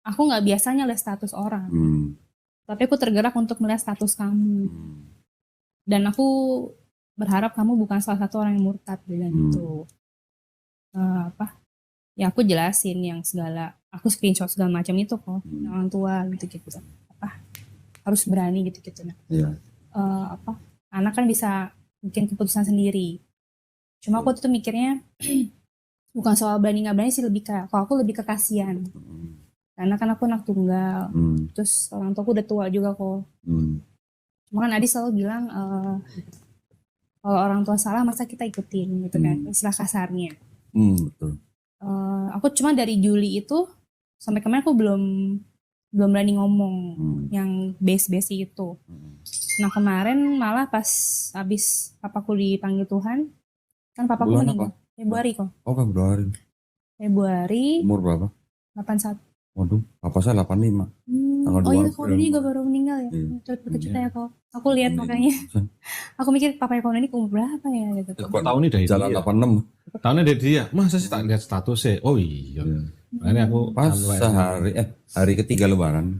aku nggak biasanya lihat status orang, tapi aku tergerak untuk melihat status kamu. Dan aku berharap kamu bukan salah satu orang yang murtad bilang gitu. Apa? Ya aku jelasin yang segala, aku screenshot segala macam itu kok, orang tua gitu-gitu. Apa? Harus berani gitu-gitu. Nah, apa? Anak kan bisa bikin keputusan sendiri. Cuma aku tuh mikirnya bukan soal berani nggak berani sih, lebih ke, kalau aku lebih ke kasihan. Karena kan aku anak tunggal, terus orang tua aku udah tua juga kok. Cuma kan Adi selalu bilang kalau orang tua salah masa kita ikutin gitu kan, istilah kasarnya. Betul. Aku cuma dari Juli itu sampai kemarin aku belum berani ngomong yang base itu. Nah kemarin malah pas abis papaku dipanggil Tuhan, kan papaku Bulan meninggal apa? Februari kok. Oh Februari. Februari Umur berapa? 81. Waduh, papa saya 85. Tanggal Oh 2 iya, April. Doni juga baru meninggal ya. Turut berkecuta ya kok. Aku lihat makanya. Aku mikir papa Doni umur berapa ya gitu. Kok tahun ini dari Jalan dia? 86. Tahunnya dari dia. Masa sih tak lihat statusnya? Oh iya. Ini aku Pas hari ketiga lebaran.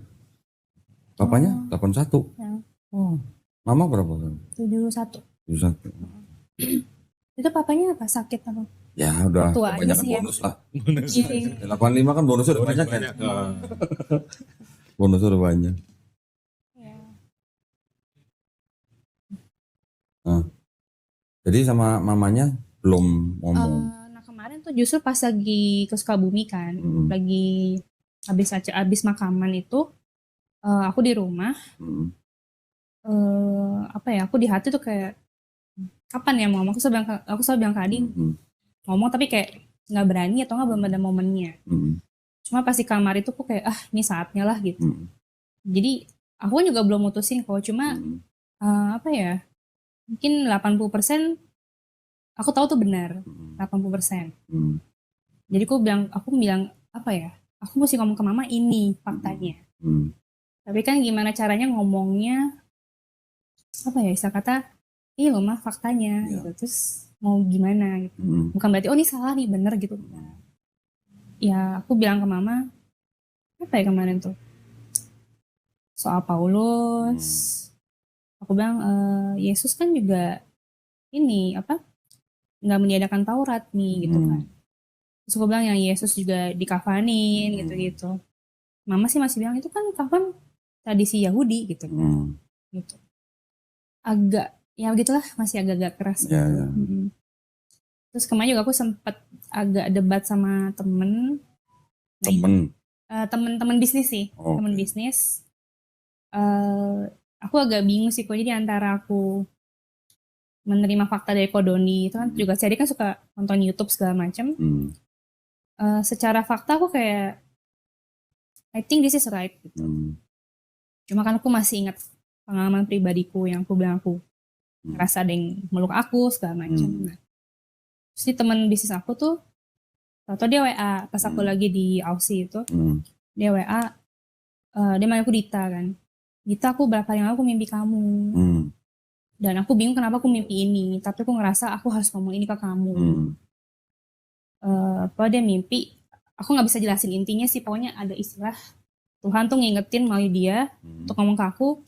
Papanya 81. Ya. Oh. Mama berapa tahun? 71. 71. Itu papanya apa? Sakit apa? Ya udah, Tua aja kebanyakan sih ya. bonus lah. Iya. 85 kan bonusnya udah banyak kan? Bonusnya udah banyak. Nah, jadi sama mamanya belum ngomong. Nah kemarin tuh justru pas lagi ke Sukabumi kan, lagi habis makaman itu, aku di rumah, apa ya? Aku di hati tuh kayak kapan ya mau ngomong? Aku selalu bilang ke Adi, ngomong tapi kayak nggak berani atau nggak belum ada momennya. Cuma pas di kamar itu aku kayak ini saatnya lah gitu. Jadi aku juga belum mutusin kok, cuma apa ya? Mungkin 80% aku tahu tuh benar, 80%. Jadi aku bilang apa ya? Aku mesti ngomong ke mama ini faktanya. Tapi kan gimana caranya ngomongnya apa ya? Istilah kata, iya loh mah faktanya gitu. Terus mau gimana gitu. Bukan berarti ini salah nih bener gitu. Ya aku bilang ke mama apa ya kemarin tuh? Soal Paulus. Aku bilang Yesus kan juga ini apa? Nggak meniadakan Taurat nih gitu kan. Terus aku bilang yang Yesus juga dikafanin gitu-gitu. Mama sih masih bilang itu kan kafan tradisi Yahudi gitu kan. Gitu. Agak ya begitulah, masih agak-agak keras. Terus kemarin juga aku sempat agak debat sama temen bisnis sih. Temen bisnis. Aku agak bingung sih kok, jadi antara aku menerima fakta dari Kodoni itu kan juga saya kan suka nonton YouTube segala macam. Secara fakta aku kayak I think this is right gitu. Cuma kan aku masih ingat pengalaman pribadiku yang aku bilang aku ngerasa ada yang meluk aku segala macam. Nah, terus teman bisnis aku tuh atau dia WA pas aku lagi di Aussie itu, dia WA, dia manggil aku Dita kan. Dita, aku berapa hari lalu aku mimpi kamu. Dan aku bingung kenapa aku mimpi ini, tapi aku ngerasa aku harus ngomong ini ke kamu. Apa dia mimpi, aku nggak bisa jelasin intinya sih, pokoknya ada istilah Tuhan tuh ngingetin melalui dia untuk ngomong ke aku,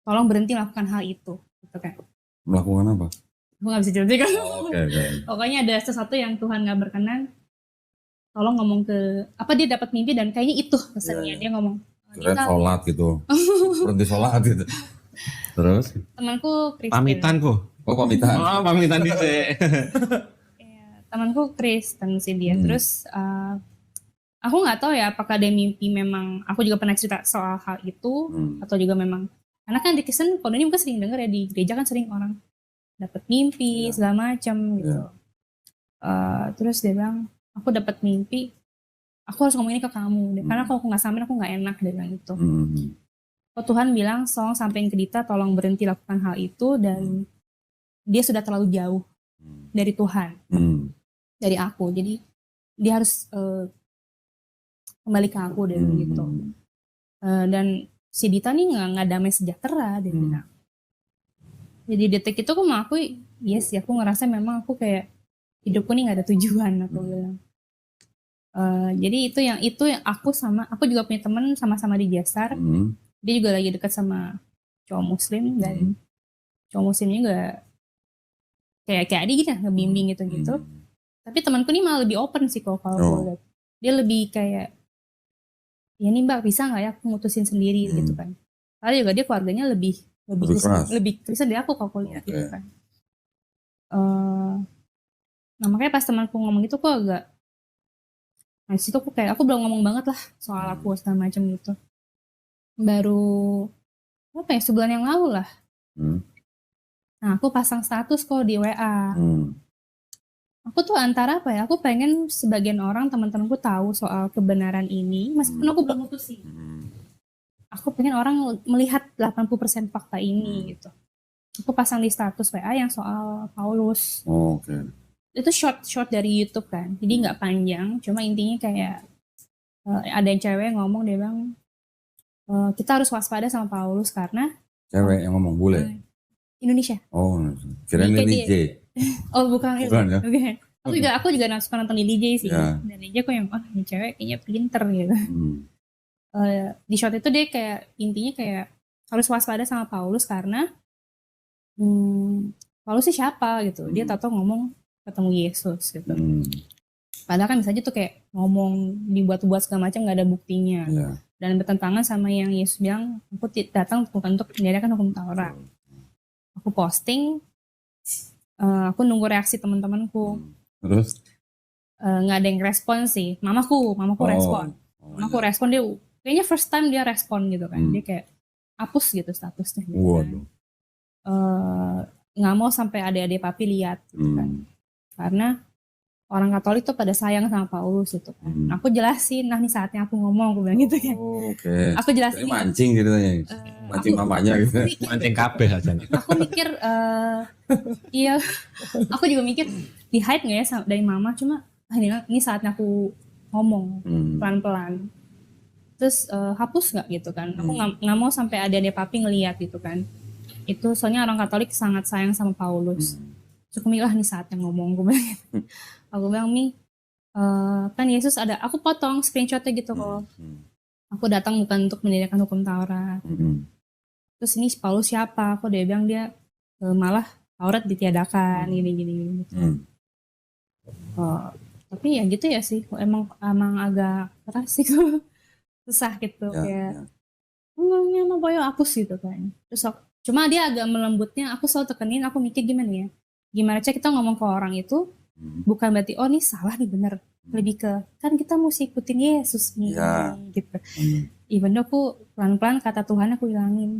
tolong berhenti lakukan hal itu, gitu kan. Melakukan apa? Aku nggak bisa jelasin kan. Okay. Pokoknya ada sesuatu yang Tuhan nggak berkenan, tolong ngomong ke apa, dia dapat mimpi dan kayaknya itu pesannya. Dia ngomong sholat gitu. Berhenti sholat gitu. Terus temanku Kristen. Pamitan kok. Oh pamitan. Oh pamitan di temanku Kristen sih dia. Terus aku nggak tahu ya apakah dia mimpi, memang aku juga pernah cerita soal hal itu atau juga memang karena kan di Kristen kalau ini mungkin sering dengar ya, di gereja kan sering orang dapat mimpi segala macam gitu. Terus dia bilang aku dapat mimpi, aku harus ngomong ini ke kamu karena kalau aku nggak sampein aku nggak enak, dia bilang gitu. Tuhan bilang tolong sampein ke Dita, tolong berhenti lakukan hal itu, dan dia sudah terlalu jauh dari Tuhan, dari aku, jadi dia harus kembali ke aku, dia bilang gitu. Dan si Dita nih nggak damai sejahtera, dia bilang. Jadi detik itu aku mengakui, yes ya, aku ngerasa memang aku kayak hidupku nih nggak ada tujuan, aku bilang. Jadi itu yang aku juga punya temen sama-sama di Jasar. Dia juga lagi dekat sama cowok muslim dan cowok muslimnya juga kayak adik gitu, ngebimbing gitu. Tapi temanku ini malah lebih open sih kalau gue lihat. Dia lebih kayak, ya nih mbak bisa nggak ya aku mutusin sendiri gitu kan. Karena juga dia keluarganya lebih Kristen dari aku kalau lihat gitu kan. Nah makanya pas temanku ngomong gitu kok agak, nah situ aku kayak aku belum ngomong banget lah soal aku segala macam gitu. Baru apa ya, sebulan yang lalu lah. Nah aku pasang status kok di WA. Aku tuh antara apa ya, aku pengen sebagian orang teman-temanku tahu soal kebenaran ini meskipun aku belum mutusin. Aku pengen orang melihat 80% fakta ini gitu. Aku pasang di status WA yang soal Paulus. Itu short dari YouTube kan, jadi nggak panjang, cuma intinya kayak ada yang cewek ngomong, dia bilang kita harus waspada sama Paulus karena cewek yang ngomong bule Indonesia. Kirain Lily J. Oh bukan ya. Okay. Aku juga suka nonton Lily J sih. Dan Lily J aku yang ini cewek kayaknya pinter gitu. Di short itu dia kayak intinya kayak harus waspada sama Paulus karena Paulus sih siapa gitu. Dia tahu ngomong ketemu Yesus gitu. Padahal kan bisa aja tuh kayak ngomong dibuat-buat segala macam nggak ada buktinya. Dan bertentangan sama yang Yesus bilang, aku datang bukan untuk menjadikan hukum Taurat. Aku posting, aku nunggu reaksi teman-temanku. Terus? Nggak ada yang respon sih. Mamaku respon. Mamaku respon, dia kayaknya first time dia respon gitu kan. Dia kayak hapus gitu statusnya. Gitu kan. Nggak mau sampai adik-adik papi lihat gitu kan. Karena orang Katolik tuh pada sayang sama Paulus gitu kan. Aku jelasin, nah ini saatnya aku ngomong, aku bilang gitu kan. Aku jelasin. Jadi mancing gitu ya. Mancing mamanya gitu. Mancing kabeh aja. Aku mikir, iya, aku juga mikir di hide nggak ya dari mama, cuma ini saatnya aku ngomong pelan-pelan. Terus hapus nggak gitu kan. Aku nggak mau sampai adik-adik papi ngelihat gitu kan. Itu soalnya orang Katolik sangat sayang sama Paulus. Cukup milah nih saatnya ngomong, gue bilang gitu. Aku bilang, Mi, kan Yesus ada, aku potong screenshotnya gitu kok. Aku datang bukan untuk mendirikan hukum Taurat. Terus ini Paulus siapa? Aku dia bilang dia malah Taurat ditiadakan, gini. Tapi ya gitu ya sih, emang agak keras sih kok. Susah gitu kayak ngomongnya sama boyo hapus gitu kan. Terus cuma dia agak melembutnya, aku selalu tekenin, aku mikir gimana ya, gimana kita ngomong ke orang itu bukan berarti oh ini salah nih bener, lebih ke kan kita mesti ikutin Yesus nih gitu. Even though aku pelan-pelan kata Tuhan aku hilangin,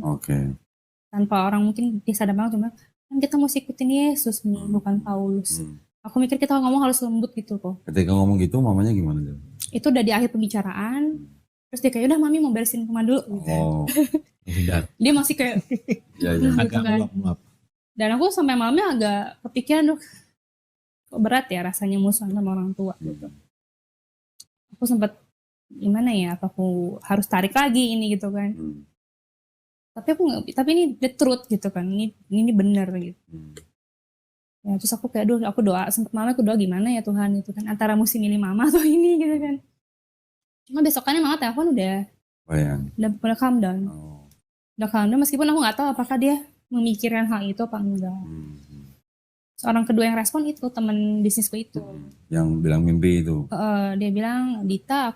tanpa orang mungkin dia sadar banget, cuma kan kita mesti ikutin Yesus nih, bukan Paulus. Aku mikir kita ngomong harus lembut gitu kok. Ketika ngomong gitu mamanya gimana? Itu udah di akhir pembicaraan. Terus dia kayak udah mami mau beresin rumah dulu gitu. Dia masih kayak agak nguap-nguap. Dan aku sampai malamnya agak kepikiran, kok berat ya rasanya musuhan sama orang tua gitu. Aku sempat gimana ya, apa aku harus tarik lagi ini gitu kan. Tapi ini the truth gitu kan. Ini benar gitu. Ya terus aku kayak aku doa, sempat malam aku doa gimana ya Tuhan itu kan, antara mesti milih mama atau ini gitu kan. Cuma besokannya mama telepon udah calm down. Udah calm down meskipun aku nggak tahu apakah dia memikirkan hal itu apa enggak. Seorang kedua yang respon itu teman bisnisku itu. Yang bilang mimpi itu. Dia bilang, Dita,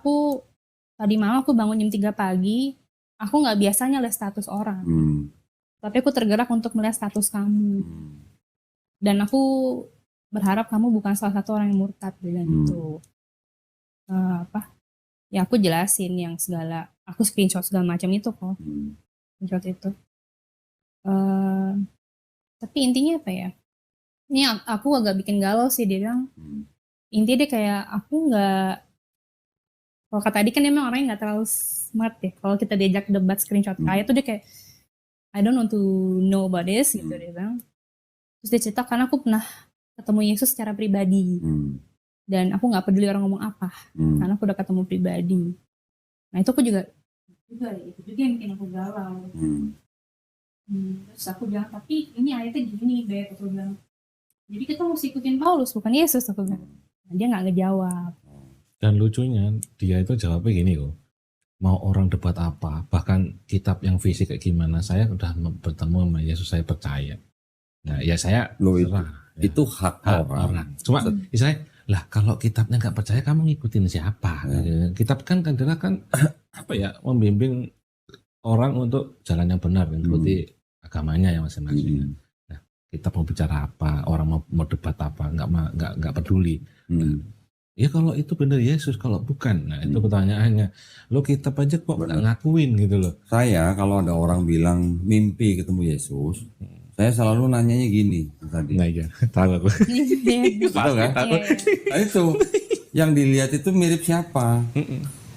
tadi malam aku bangun jam 3 pagi, aku nggak biasanya lihat status orang. Tapi aku tergerak untuk melihat status kamu. Dan aku berharap kamu bukan salah satu orang yang murtad bilang gitu. Ya aku jelasin yang segala, aku screenshot segala macam itu kok. Screenshot itu. Tapi intinya apa ya? Ini aku agak bikin galau sih, dia bilang. Intinya dia kayak, aku gak, kalau kata tadi kan emang orangnya gak terlalu smart ya. Kalau kita diajak debat screenshot kayak tuh dia kayak, I don't want to know about this gitu dia bilang. Terus dia cerita, karena aku pernah ketemu Yesus secara pribadi. Dan aku gak peduli orang ngomong apa. Karena aku udah ketemu pribadi. Nah itu aku juga yang bikin aku galau. Terus aku bilang, tapi ini ayatnya gini Beb, aku bilang. Jadi kita mesti ikutin Paulus, bukan Yesus, aku bilang. Nah, dia gak ngejawab. Dan lucunya dia itu jawabnya gini kok. Mau orang debat apa, bahkan kitab yang fisik kayak gimana, saya udah bertemu sama Yesus, saya percaya. Nah ya saya Loh, serah. Ya. itu hak orang. Cuma istilahnya, lah kalau kitabnya nggak percaya kamu ngikutin siapa? Kitab kan adalah kan apa ya, membimbing orang untuk jalan yang benar, mengikuti agamanya yang masing-masing. Nah, kita mau bicara apa, orang mau debat apa, nggak peduli. Ya kalau itu benar Yesus, kalau bukan, nah itu pertanyaannya. Lo kitab aja kok nggak ngakuin gitu loh. Saya kalau ada orang bilang mimpi ketemu Yesus, saya selalu nanyanya gini tadi. Nah iya, tahu aku. Tahu kan? Nah, itu yang dilihat itu mirip siapa?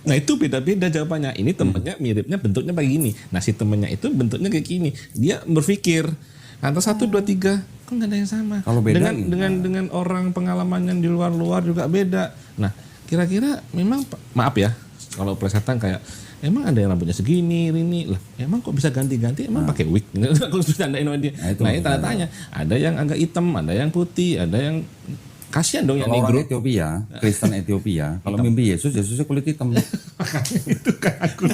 Nah itu beda-beda jawabannya. Ini temennya miripnya bentuknya kayak gini. Nah si temennya itu bentuknya kayak gini. Dia berpikir antara 1, 2, 3 kok nggak ada yang sama. Kalau beda dengan orang pengalamannya di luar juga beda. Nah kira-kira memang maaf ya kalau plesetan kayak emang ada yang rambutnya segini ini lah. Emang kok bisa ganti-ganti? Emang pakai wig? Aku bercandain sama dia. Nah ini tanda tanya. Ada yang agak hitam, ada yang putih, ada yang kasihan dong yang kalau negro. orang Ethiopia, Kristen Ethiopia, kalau mimpi Yesusnya kulit hitam. Itu kan aku.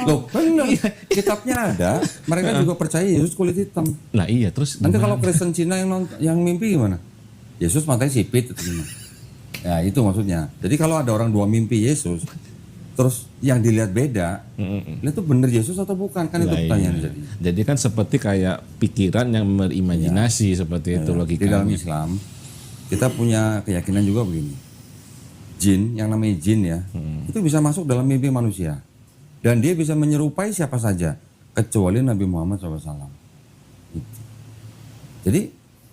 Loh, benar. Kitabnya ada, mereka juga percaya Yesus kulit hitam. Nah iya, terus Nanti kalau Kristen Cina yang mimpi gimana? Yesus matanya sipit itu gimana? Ya itu maksudnya. Jadi kalau ada orang dua mimpi Yesus, terus yang dilihat beda, itu benar Yesus atau bukan? Kan itu pertanyaan. Jadi kan seperti kayak pikiran yang berimajinasi seperti itu logikanya. Di dalam Islam kita punya keyakinan juga begini. Jin, yang namanya jin ya, itu bisa masuk dalam mimpi manusia. Dan dia bisa menyerupai siapa saja, kecuali Nabi Muhammad SAW. Gitu. Jadi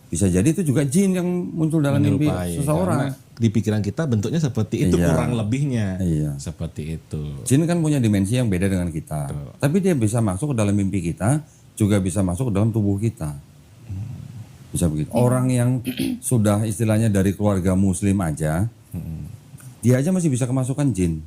bisa jadi itu juga jin yang muncul dalam mimpi seseorang. Di pikiran kita bentuknya seperti itu, kurang lebihnya. Seperti itu. Jin kan punya dimensi yang beda dengan kita. Tapi dia bisa masuk ke dalam mimpi kita, juga bisa masuk ke dalam tubuh kita. Bisa begitu. Orang yang sudah istilahnya dari keluarga muslim aja, dia aja masih bisa kemasukan jin.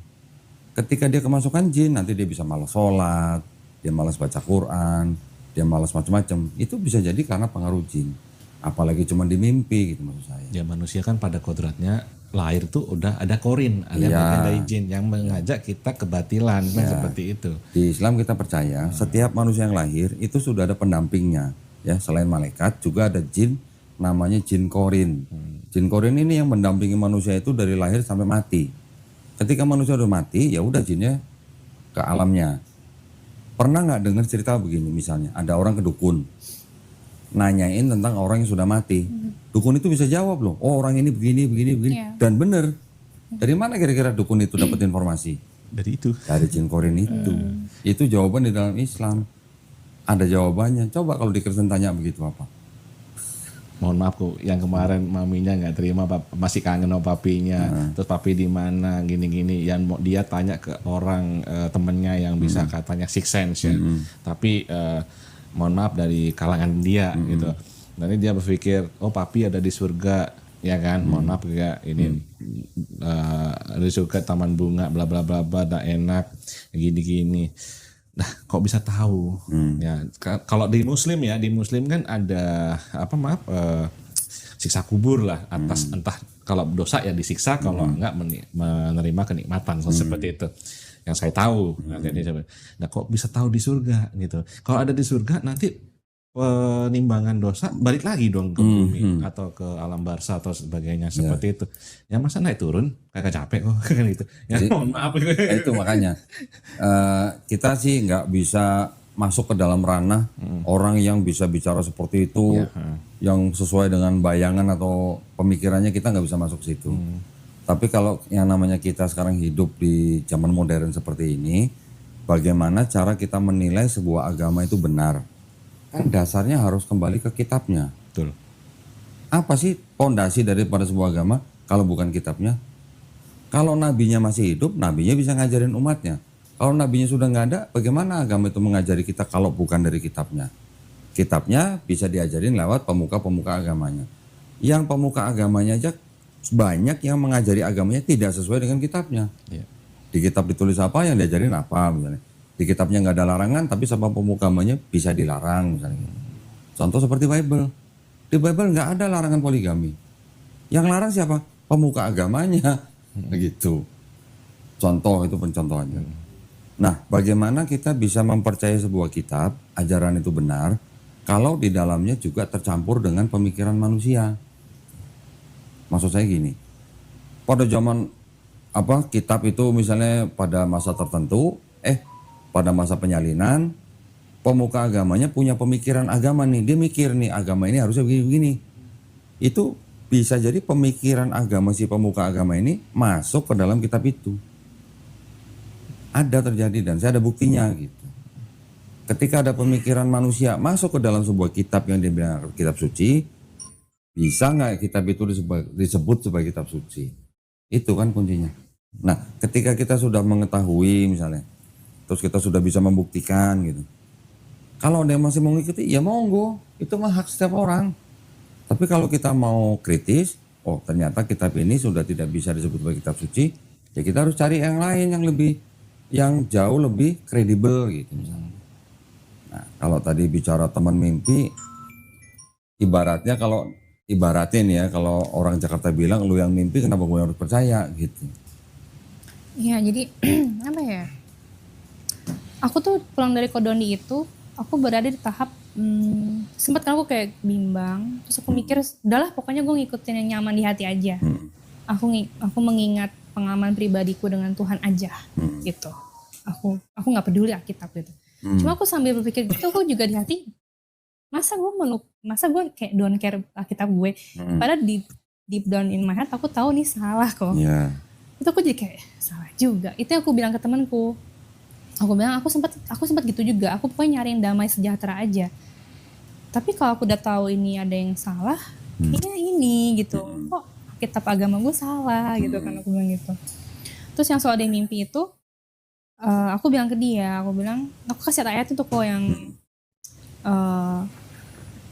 Ketika dia kemasukan jin, nanti dia bisa malas sholat, dia malas baca Quran, dia malas macam-macam. Itu bisa jadi karena pengaruh jin. Apalagi cuma di mimpi gitu maksud saya. Ya manusia kan pada kodratnya lahir tuh udah ada korin, ada bagian dari jin yang mengajak kita kebatilan, kan seperti itu. Di Islam kita percaya setiap manusia yang lahir itu sudah ada pendampingnya. Ya, selain malaikat juga ada jin namanya jin korin. Jin korin ini yang mendampingi manusia itu dari lahir sampai mati. Ketika manusia udah mati, ya udah jinnya ke alamnya. Pernah nggak dengar cerita begini misalnya, ada orang ke dukun, nanyain tentang orang yang sudah mati. Dukun itu bisa jawab loh, oh orang ini begini, dan bener. Dari mana kira-kira dukun itu dapat informasi? Dari itu. Dari jin korin itu. Itu jawaban di dalam Islam. Ada jawabannya. Coba kalau di Kristen tanya begitu apa? Mohon maaf kok, yang kemarin maminya nggak terima, masih kangen sama papinya. Terus papi di mana, gini-gini. Yang dia tanya ke orang temennya yang bisa katanya six sense ya. Tapi mohon maaf dari kalangan dia gitu. Nanti dia berpikir, oh papi ada di surga, ya kan? Mohon maaf ya, ini di surga taman bunga, bla bla bla bla, dah enak, gini-gini. Nah, kok bisa tahu? Ya, kalau di Muslim ya, di Muslim kan ada siksa kubur lah atas entah kalau dosa ya disiksa, kalau enggak menerima kenikmatan seperti itu. Yang saya tahu. Nah, kok bisa tahu di surga gitu? Kalau ada di surga nanti penimbangan dosa balik lagi dong ke bumi atau ke alam barzah atau sebagainya seperti itu. Ya masa naik turun kagak capek kok kan gitu. Ya mohon maaf. Itu makanya kita sih nggak bisa masuk ke dalam ranah orang yang bisa bicara seperti itu, yang sesuai dengan bayangan atau pemikirannya, kita nggak bisa masuk ke situ. Tapi kalau yang namanya kita sekarang hidup di zaman modern seperti ini, bagaimana cara kita menilai sebuah agama itu benar? Kan dasarnya harus kembali ke kitabnya. Betul. Apa sih pondasi daripada sebuah agama kalau bukan kitabnya? Kalau nabinya masih hidup, nabinya bisa ngajarin umatnya. Kalau nabinya sudah nggak ada, bagaimana agama itu mengajari kita kalau bukan dari kitabnya? Kitabnya bisa diajarin lewat pemuka-pemuka agamanya. Yang pemuka agamanya aja banyak yang mengajari agamanya tidak sesuai dengan kitabnya. Di kitab ditulis apa, yang diajarin apa misalnya. Di kitabnya nggak ada larangan, tapi sama pemukamanya bisa dilarang misalnya. Contoh seperti Bible. Di Bible nggak ada larangan poligami. Yang larang siapa? Pemuka agamanya. Begitu. Contoh itu pencontohannya. Nah, bagaimana kita bisa mempercayai sebuah kitab, ajaran itu benar, kalau di dalamnya juga tercampur dengan pemikiran manusia. Maksud saya gini, pada zaman kitab itu misalnya pada masa tertentu, pada masa penyalinan, pemuka agamanya punya pemikiran agama nih, dia mikir nih agama ini harusnya begini-begini. Itu bisa jadi pemikiran agama si pemuka agama ini masuk ke dalam kitab itu. Ada terjadi dan saya ada buktinya gitu. Ketika ada pemikiran manusia masuk ke dalam sebuah kitab yang dibilang kitab suci, bisa nggak kitab itu disebut sebagai kitab suci? Itu kan kuncinya. Nah, ketika kita sudah mengetahui misalnya, terus kita sudah bisa membuktikan gitu. Kalau ada yang masih mau mengikuti, ya monggo, itu mah hak setiap orang. Tapi kalau kita mau kritis, ternyata kitab ini sudah tidak bisa disebut sebagai kitab suci, ya kita harus cari yang lain yang jauh lebih kredibel gitu misalnya. Nah, kalau tadi bicara teman mimpi, ibaratnya kalau orang Jakarta bilang lu yang mimpi kenapa gue harus percaya gitu. Iya, jadi apa ya? Aku tuh pulang dari Kodoni itu, aku berada di tahap sempat kan aku kayak bimbang, terus aku mikir, udahlah pokoknya gue ngikutin yang nyaman di hati aja. Aku mengingat pengalaman pribadiku dengan Tuhan aja gitu. Aku nggak peduli Alkitab gitu. Cuma aku sambil berpikir gitu, aku juga di hati, masa gue kayak don't care Alkitab gue. Padahal deep down in my heart aku tahu nih salah kok. Yeah. Itu aku jadi kayak salah juga. Itu yang aku bilang ke temanku. Aku bilang aku sempat gitu juga. Aku pokoknya nyariin damai sejahtera aja. Tapi kalau aku udah tahu ini ada yang salah, ya ini gitu. Kok kitab agama gue salah gitu kan, aku bilang gitu. Terus yang soal dia mimpi itu, aku bilang ke dia, aku kasih ayat itu kok yang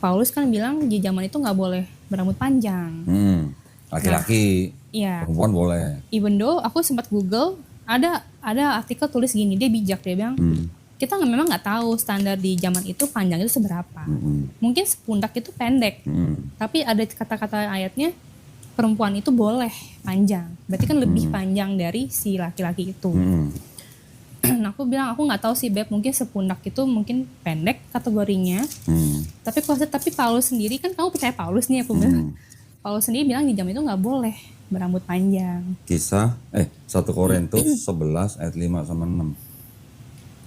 Paulus kan bilang di zaman itu nggak boleh berambut panjang. Laki-laki, perempuan boleh. Even though aku sempat Google, ada artikel tulis gini, dia bijak, dia bilang kita memang nggak tahu standar di zaman itu panjang itu seberapa. Mungkin sepundak itu pendek, tapi ada kata-kata ayatnya perempuan itu boleh panjang, berarti kan lebih panjang dari si laki-laki itu. Nah, aku bilang aku nggak tahu sih Beb, mungkin sepundak itu mungkin pendek kategorinya. Tapi Paulus sendiri kan, kamu percaya Paulus nih, aku bilang. Paulus sendiri bilang di zaman itu nggak boleh berambut panjang. Kisah 1 Korintus 11 ayat 5 sama 6.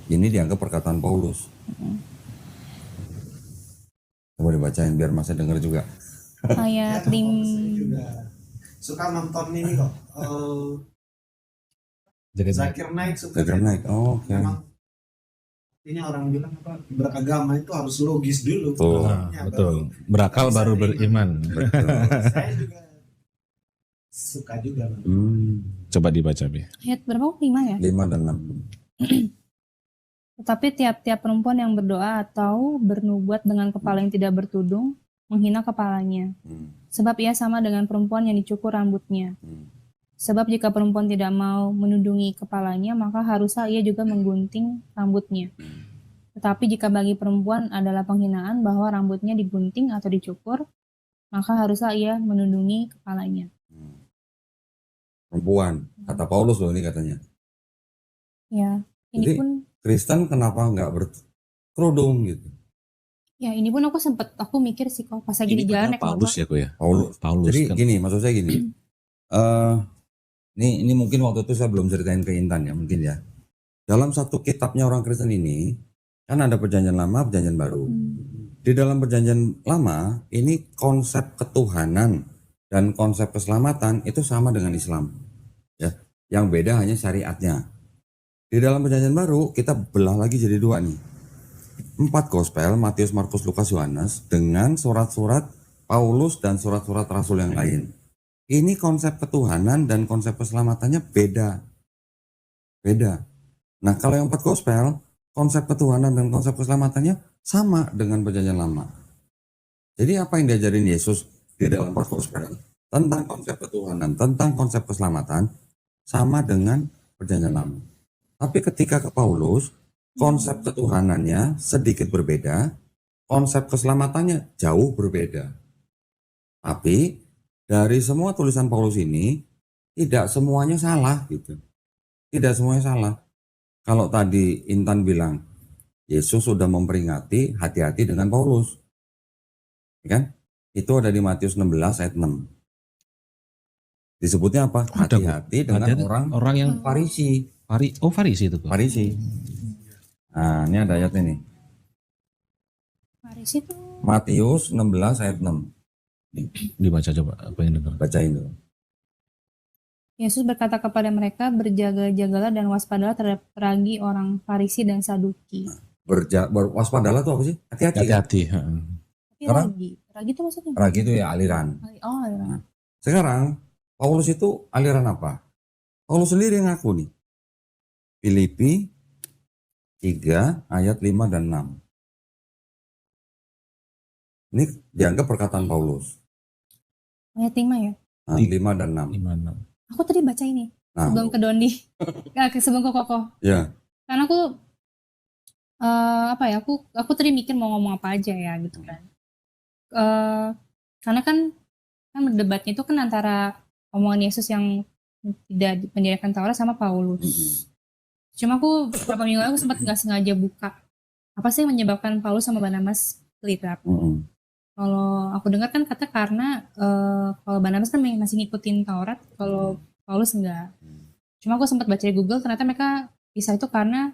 Ini dianggap perkataan Paulus. Coba dibacain biar Masnya dengar juga. Ayat 5. Suka nonton ini kok. Zakir Naik suka. Zakir Naik. Oke. Memang ini orang bilang beragama itu harus logis dulu. Betul. Berakal baru beriman. Saya juga suka juga. Coba dibaca, Bi. Ayat berapa? 5 ya? 5 dan 6. Tetapi tiap-tiap perempuan yang berdoa atau bernubuat dengan kepala yang tidak bertudung menghina kepalanya. Sebab ia sama dengan perempuan yang dicukur rambutnya. Sebab jika perempuan tidak mau menudungi kepalanya, maka haruslah ia juga menggunting rambutnya. Tetapi jika bagi perempuan adalah penghinaan bahwa rambutnya digunting atau dicukur, maka haruslah ia menudungi kepalanya. Perempuan, kata Paulus loh ini katanya. Ya, ini Jadi, pun Kristen kenapa nggak berkerudung gitu? ya ini pun aku mikir sih kok pas lagi di jalan naik Paulus motor. ya kok ya. Paulus. Jadi kan. gini, maksud saya gini. Ini mungkin waktu itu saya belum ceritain ke Intan ya, mungkin ya. Dalam satu kitabnya orang Kristen ini, kan ada perjanjian lama, perjanjian baru. Di dalam perjanjian lama, ini konsep ketuhanan dan konsep keselamatan itu sama dengan Islam. Ya, yang beda hanya syariatnya. Di dalam perjanjian baru, kita belah lagi jadi 2 nih. 4 gospel, Matius, Markus, Lukas, Yohanes, dengan surat-surat Paulus dan surat-surat rasul yang lain. Ini konsep ketuhanan dan konsep keselamatannya beda. Nah, kalau yang 4 gospel, konsep ketuhanan dan konsep keselamatannya sama dengan perjanjian lama. Jadi apa yang diajarin Yesus di dalam 4 gospel tentang konsep ketuhanan, tentang konsep keselamatan, sama dengan perjanjian lama. Tapi ketika ke Paulus, konsep ketuhanannya sedikit berbeda, konsep keselamatannya jauh berbeda. Tapi dari semua tulisan Paulus ini tidak semuanya salah gitu. Tidak semuanya salah. Kalau tadi Intan bilang Yesus sudah memperingati hati-hati dengan Paulus. Ya kan? Itu ada di Matius 16 ayat 6. Disebutnya apa? Ada, Bu. Hati-hati dengan Hati-hati orang yang Farisi. Farisi itu, Kok. Farisi. Nah, ini ada ayat ini. Farisi itu Matius 16 ayat 6. Dibaca coba, pengen dengar. Bacain dulu. Yesus berkata kepada mereka, berjaga-jagalah dan waspadalah terhadap ragi orang Farisi dan Saduki. Waspadalah tuh apa sih? Hati-hati. Kan? Hati-hati. Tapi Sekarang? ragi itu maksudnya? Ragi itu ya aliran. Oh, aliran. Nah, sekarang Paulus itu aliran apa? Paulus sendiri ngaku nih. Filipi 3 ayat 5 dan 6. Ini dianggap perkataan Paulus. Ayat 5 ya? Nah, 5 dan 6. Gimana? Aku tadi baca ini Nah, sebelum ke Dondi. Sebelum ke Koko. ya. Karena aku apa ya? Aku tadi mikir mau ngomong apa aja ya gitu kan. Karena kan debatnya itu kan antara omongan Yesus yang tidak mendirikan Taurat sama Paulus. Cuma aku beberapa minggu lalu sempat nggak sengaja buka apa sih yang menyebabkan Paulus sama Barnabas split up. Kalau aku dengar kan kata karena kalau Barnabas kan masih ngikutin Taurat, kalau Paulus enggak. Cuma aku sempat baca di Google ternyata mereka pisah itu karena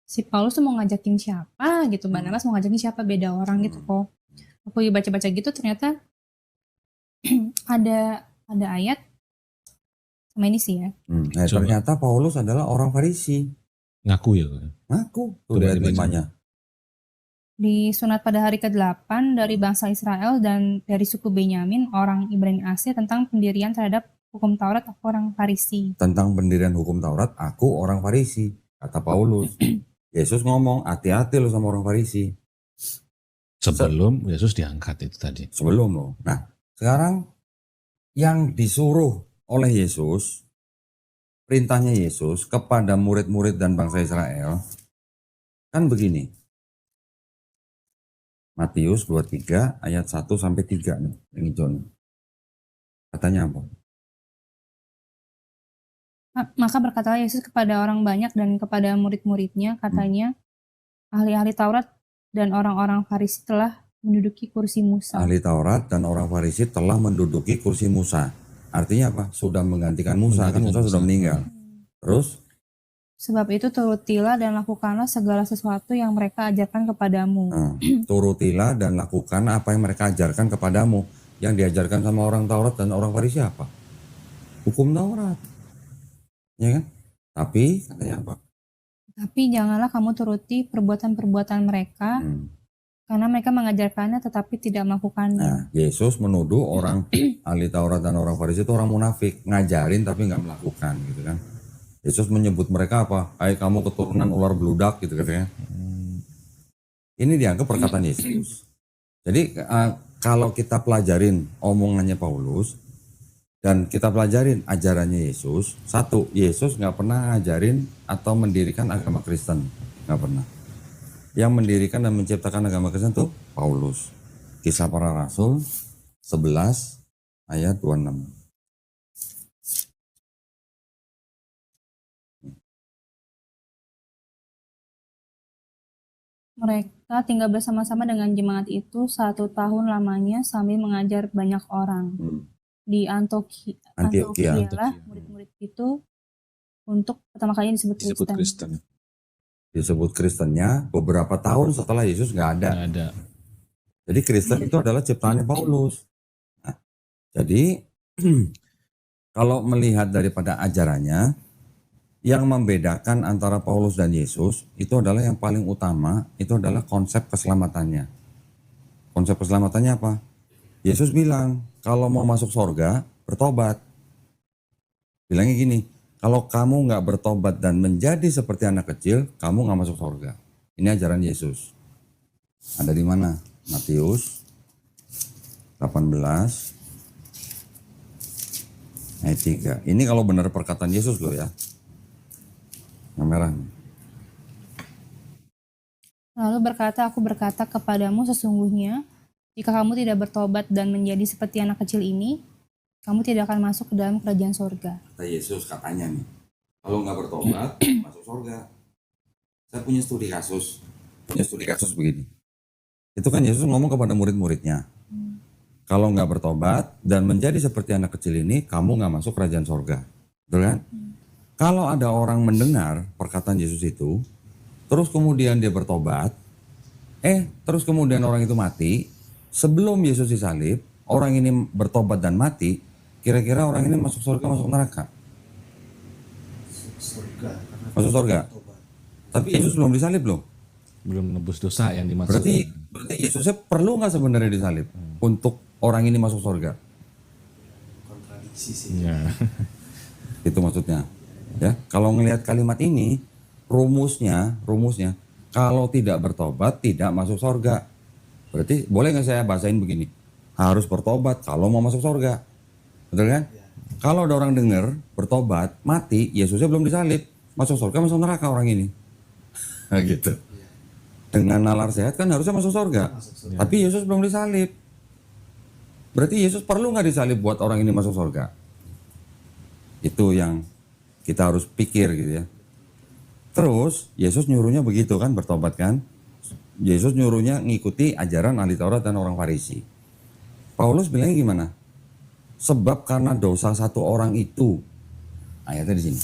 si Paulus tuh mau ngajakin siapa gitu, Barnabas mau ngajakin siapa, beda orang gitu kok. Aku baca-baca gitu ternyata ada ayat sama ini sih ya. Nah, ternyata Paulus adalah orang Farisi. Ngaku ya? Ngaku. Tuh ayat 5-nya. Disunat pada hari ke-8 dari bangsa Israel dan dari suku Benyamin, orang Ibrani asli, tentang pendirian terhadap hukum Taurat, aku orang Farisi. Tentang pendirian hukum Taurat, aku orang Farisi, kata Paulus. Yesus ngomong, hati-hati lo sama orang Farisi. Sebelum Yesus diangkat itu tadi. Sebelum lo. Nah, sekarang yang disuruh oleh Yesus, perintahnya Yesus kepada murid-murid dan bangsa Israel, kan begini. Matius 23 ayat 1 sampai 3 nih, yang hijau nih. Katanya apa? Maka berkatalah Yesus kepada orang banyak dan kepada murid-muridnya, katanya, ahli-ahli Taurat dan orang-orang Farisi telah menduduki kursi Musa. Ahli Taurat dan orang Farisi telah menduduki kursi Musa. Artinya apa? Sudah menggantikan Musa, kan Musa sudah meninggal. Terus? Sebab itu turutilah dan lakukanlah segala sesuatu yang mereka ajarkan kepadamu. Turutilah dan lakukan apa yang mereka ajarkan kepadamu. Yang diajarkan sama orang Taurat dan orang Farisi apa? Hukum Taurat. Ya kan? Tapi, katanya apa? Tapi janganlah kamu turuti perbuatan-perbuatan mereka, karena mereka mengajarkannya tetapi tidak melakukannya. Nah, Yesus menuduh orang ahli Taurat dan orang Farisi itu orang munafik. Ngajarin tapi nggak melakukan gitu kan. Yesus menyebut mereka apa? Hai kamu keturunan ular beludak gitu katanya. Ini dianggap perkataan Yesus. Jadi kalau kita pelajarin omongannya Paulus dan kita pelajarin ajarannya Yesus, satu, Yesus nggak pernah ngajarin atau mendirikan agama Kristen, nggak pernah. Yang mendirikan dan menciptakan agama Kristen itu Paulus. Kisah Para Rasul 11 ayat 26. Mereka tinggal bersama-sama dengan jemaat itu 1 tahun lamanya sambil mengajar banyak orang. Di Antioquia lah murid-murid itu untuk pertama kali disebut Kristen. Disebut Kristennya beberapa tahun setelah Yesus nggak ada. Jadi Kristen itu adalah ciptaannya Paulus. Nah, jadi kalau melihat daripada ajarannya, yang membedakan antara Paulus dan Yesus itu adalah yang paling utama, itu adalah konsep keselamatannya. Konsep keselamatannya apa? Yesus bilang, kalau mau masuk surga, bertobat. Bilangnya gini, kalau kamu nggak bertobat dan menjadi seperti anak kecil, kamu nggak masuk surga. Ini ajaran Yesus. Ada di mana? Matius 18 ayat 3. Ini kalau benar perkataan Yesus loh ya. Yang merah. Lalu aku berkata kepadamu sesungguhnya, jika kamu tidak bertobat dan menjadi seperti anak kecil ini, kamu tidak akan masuk ke dalam kerajaan surga. Kata Yesus katanya nih, kalau nggak bertobat masuk surga. Saya punya studi kasus begini. Itu kan Yesus ngomong kepada murid-muridnya, kalau nggak bertobat dan menjadi seperti anak kecil ini, kamu nggak masuk kerajaan surga, betul kan? Kalau ada orang mendengar perkataan Yesus itu, terus kemudian dia bertobat, terus kemudian orang itu mati, sebelum Yesus disalib, orang ini bertobat dan mati, kira-kira orang ini masuk surga, masuk neraka? Surga. Karena Masuk surga. tobat. Tapi Yesus belum disalib loh. Belum menebus dosa yang dimaksud. Berarti Yesusnya perlu nggak sebenarnya disalib untuk orang ini masuk surga? Kontradiksi sih. Ya. Itu maksudnya. Ya, kalau ngelihat kalimat ini, rumusnya, kalau tidak bertobat tidak masuk surga. Berarti boleh nggak saya bahasain begini? Harus bertobat kalau mau masuk surga, betul kan? Kalau ada orang dengar bertobat, mati, Yesusnya belum disalib, masuk surga, masuk neraka orang ini. Nah, gitu. Dengan nalar sehat kan harusnya masuk surga. Tapi Yesus belum disalib. Berarti Yesus perlu nggak disalib buat orang ini masuk surga? Itu yang kita harus pikir gitu ya. Terus Yesus nyuruhnya begitu kan, bertobat kan? Yesus nyuruhnya ngikuti ajaran ahli Taurat dan orang Farisi. Paulus bilangnya gimana? Sebab karena dosa satu orang itu. Ayatnya di sini.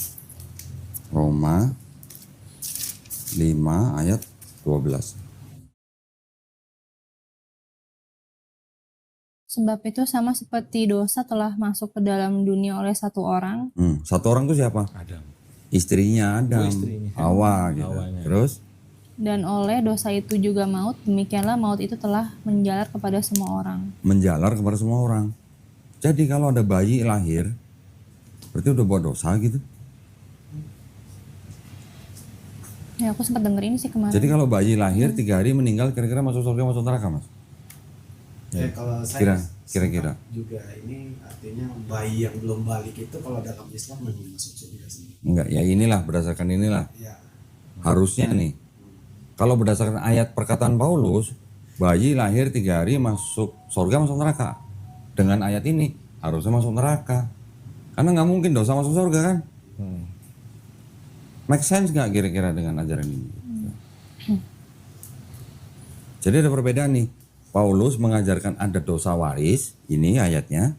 Roma 5 ayat 12. Sebab itu sama seperti dosa telah masuk ke dalam dunia oleh satu orang, Satu orang itu siapa? Adam. Istrinya Adam, istrinya. Hawa gitu. Hawanya. Terus dan oleh dosa itu juga maut, demikianlah maut itu telah menjalar kepada semua orang. menjalar kepada semua orang. Jadi kalau ada bayi lahir, berarti udah buat dosa gitu. Ya aku sempat denger ini sih kemarin. Jadi kalau bayi lahir 3 hari meninggal, kira-kira masuk surga masuk neraka mas? Kalau saya Kira-kira. juga ini artinya bayi yang belum balik itu kalau dalam Islam memang masuk surga sih. Enggak, ya inilah berdasarkan inilah. Ya. Harusnya nih. Kalau berdasarkan ayat perkataan Paulus, bayi lahir 3 hari masuk surga masuk neraka. Dengan ayat ini harusnya masuk neraka. Karena nggak mungkin dosa masuk surga kan? Make sense nggak kira-kira dengan ajaran ini? Jadi ada perbedaan nih. Paulus mengajarkan ada dosa waris, ini ayatnya.